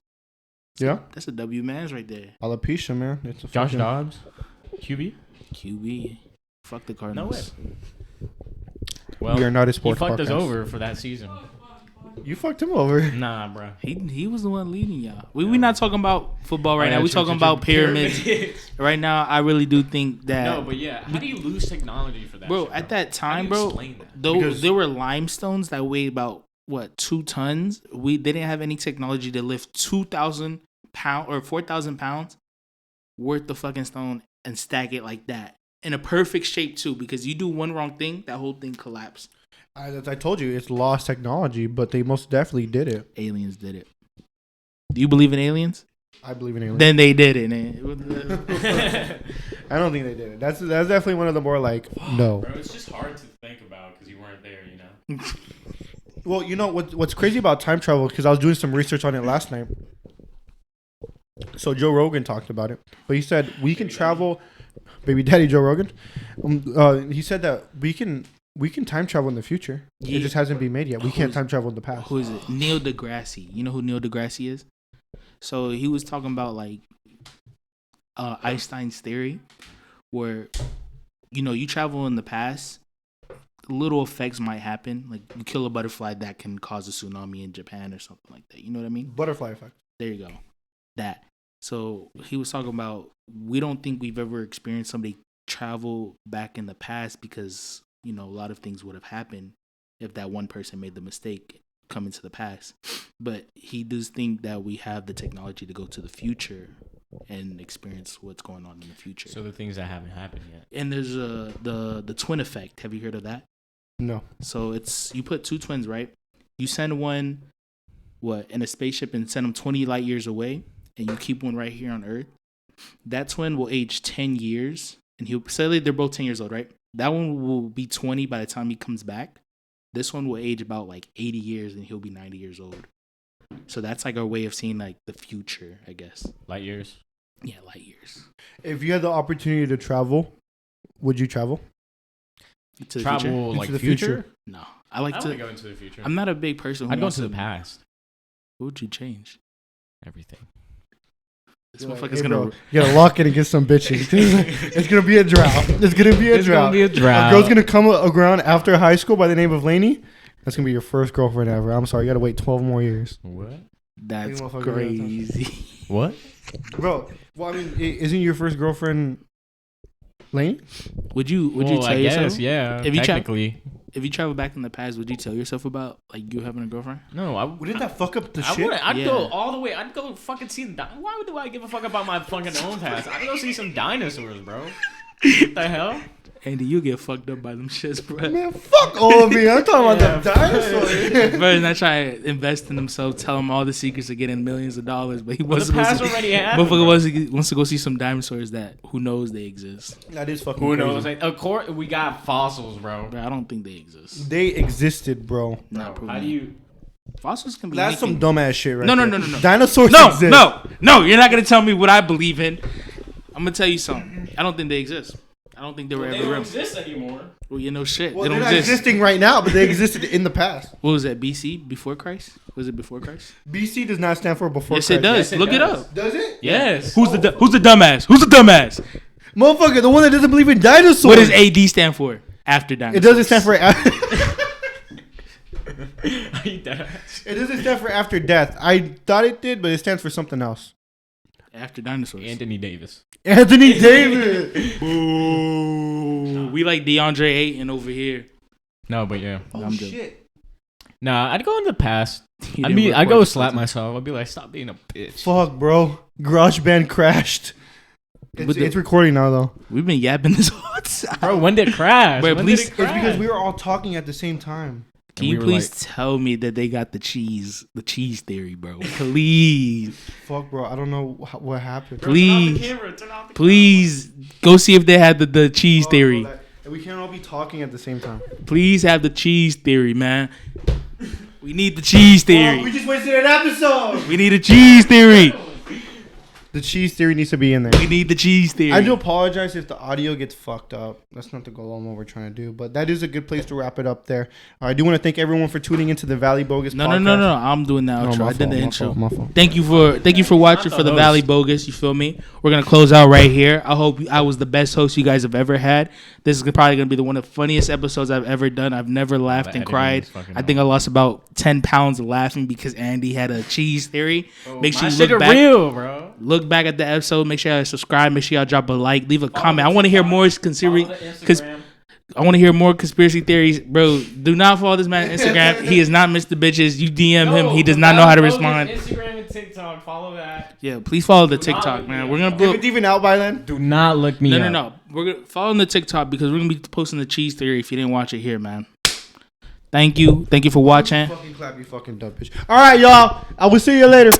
Yeah. That's a W man's right there. Alopecia, man. It's a Josh fucking- Dobbs, QB. QB. Fuck the Cardinals. Well, We are not a he sports fucked us podcast. over for that season. You fucked him over. Nah, bro. He was the one leading y'all. We not talking about football right Oh, yeah, now. We true, talking true, about true. pyramids. Right now, I really do think that. No, but yeah, how do you lose technology for that? Bro, shit, at that time, How do you bro, explain that? though Because- there were limestones that weighed about 2 tons. They didn't have any technology to lift 2,000 pound or 4,000 pounds worth of fucking stone and stack it like that in a perfect shape too. Because you do one wrong thing, that whole thing collapse. As I told you, it's lost technology, but they most definitely did it. Aliens did it. Do you believe in aliens? I believe in aliens. Then they did it. Man. I don't think they did it. That's definitely one of the more like no. Bro, it's just hard to think about because you weren't there, you know. Well, you know what's crazy about time travel, because I was doing some research on it last night. So Joe Rogan talked about it, but he said we can travel. Baby daddy Joe Rogan. He said that we can time travel in the future. Yeah. It just hasn't been made yet. We can't time travel in the past. Who is it? Neil deGrasse. You know who Neil deGrasse is? So he was talking about like Einstein's theory, where you travel in the past, little effects might happen. Like you kill a butterfly, that can cause a tsunami in Japan or something like that. You know what I mean? Butterfly effect. There you go. That. So he was talking about we don't think we've ever experienced somebody travel back in the past because a lot of things would have happened if that one person made the mistake coming to the past. But he does think that we have the technology to go to the future and experience what's going on in the future. So the things that haven't happened yet. And there's the twin effect. Have you heard of that? No. So it's you put two twins, right? You send one in a spaceship and send them 20 light years away, and you keep one right here on Earth. That twin will age 10 years, and he'll say they're both 10 years old, right? That one will be 20 by the time he comes back. This one will age about like 80 years, and he'll be 90 years old. So that's like our way of seeing like the future, I guess. Light years. Yeah, light years. If you had the opportunity to travel, would you travel? To the Travel future? like Into the future? future? No, I like I to. want to go into the future. I'm not a big person. I'd go into the past. What would you change? Everything. This Like, motherfucker's hey, gonna. bro, you gotta lock in and get some bitches. It's gonna be a drought. It's gonna be a It's drought. gonna be a drought. A girl's gonna come around after high school by the name of Lainey. That's gonna be your first girlfriend ever. I'm sorry, you gotta wait 12 more years. What? That's Motherfucker, crazy. What? Bro, well, I mean, isn't your first girlfriend Lainey? Would you tell I yourself? guess, yeah. If you tra- technically. If you travel back in the past, would you tell yourself about like you having a girlfriend? No, I Wouldn't that fuck up the I shit? wouldn't. I'd Yeah. go all the way. I'd go fucking see the. Why do I give a fuck about my fucking own past? I'd go see some dinosaurs, bro. What the hell? Andy, you get fucked up by them shits, bro. Man, fuck all of me. I'm talking about the dinosaurs. Birds not trying to invest in himself, tell him all the secrets of getting millions of dollars, but he Well, wants the past already happened. wants to go see some dinosaurs that who knows they exist. That is fucking Who crazy. knows? Like, of course, we got fossils, bro. But I don't think they exist. They existed, bro. Not How proven. do you? Fossils can be That's some anything. dumbass shit right No. there. Dinosaurs No, exist. no, you're not gonna tell me what I believe in. I'm gonna tell you something. I don't think they exist. I don't think they were They ever don't real. exist anymore. Well, shit. Well, they they're don't not exist. existing right now, but they existed in the past. What was that? BC before Christ? Was it before Christ? BC does not stand for before Yes, it Christ. does. Yes, it Look it does. up. Does it? Yes. Who's the dumbass? Who's the dumbass? Motherfucker, the one that doesn't believe in dinosaurs. What does AD stand for? After dinosaurs. It doesn't stand for. It It doesn't stand for after death. I thought it did, but it stands for something else. After dinosaurs. Anthony Davis. Anthony Davis. Ooh, we like DeAndre Ayton over here. No, but yeah. I'm joking. Nah, I'd go in the past. He I'd didn't go record slap this. myself. I'd be like, stop being a bitch. Fuck, bro. GarageBand crashed. It's recording now, though. We've been yapping this whole time. Bro, when did it crash? Bro, When please- did it It's crash? because we were all talking at the same time. Can And you we were please like- tell me that they got the cheese theory, bro? Please. Fuck, bro. I don't know what happened. Bro, turn off the please. camera, turn off the Please go see if they had the cheese Fuck, bro, theory. we can't all be talking at the same time. Please have the cheese theory, man. We need the cheese theory. We just wasted an episode. We need a cheese theory. The cheese theory needs to be in there. We need the cheese theory. I do apologize if the audio gets fucked up. That's not the goal on what we're trying to do. But that is a good place to wrap it up there. I do want to thank everyone for tuning into the Valley Bogus podcast. No. I'm doing the outro. my I did fault, the my intro. fault, my fault. Thank you for watching Not for the the host. Valley Bogus. You feel me? We're gonna close out right here. I hope I was the best host you guys have ever had. This is probably gonna be one of the funniest episodes I've ever done. I've never laughed and editing cried. is fucking I think I lost about 10 pounds of laughing because Andy had a cheese theory. Make sure My you shit look are back. real, bro. Look back at the episode. Make sure y'all subscribe. Make sure y'all drop a like. Leave a comment. I want to hear more I want to hear more conspiracy theories, bro. Do not follow this man on Instagram. He is not Mr. Bitches. You DM him. He does not know how to respond. Instagram and TikTok. Follow that. Yeah, please follow the Do not TikTok, look man. me We're gonna If build. it's even out by then. Do not look me up. No. We're gonna follow the TikTok because we're gonna be posting the cheese theory. If you didn't watch it here, man. Thank you for watching. Fucking clap, you fucking dumb bitch. All right, y'all. I will see you later.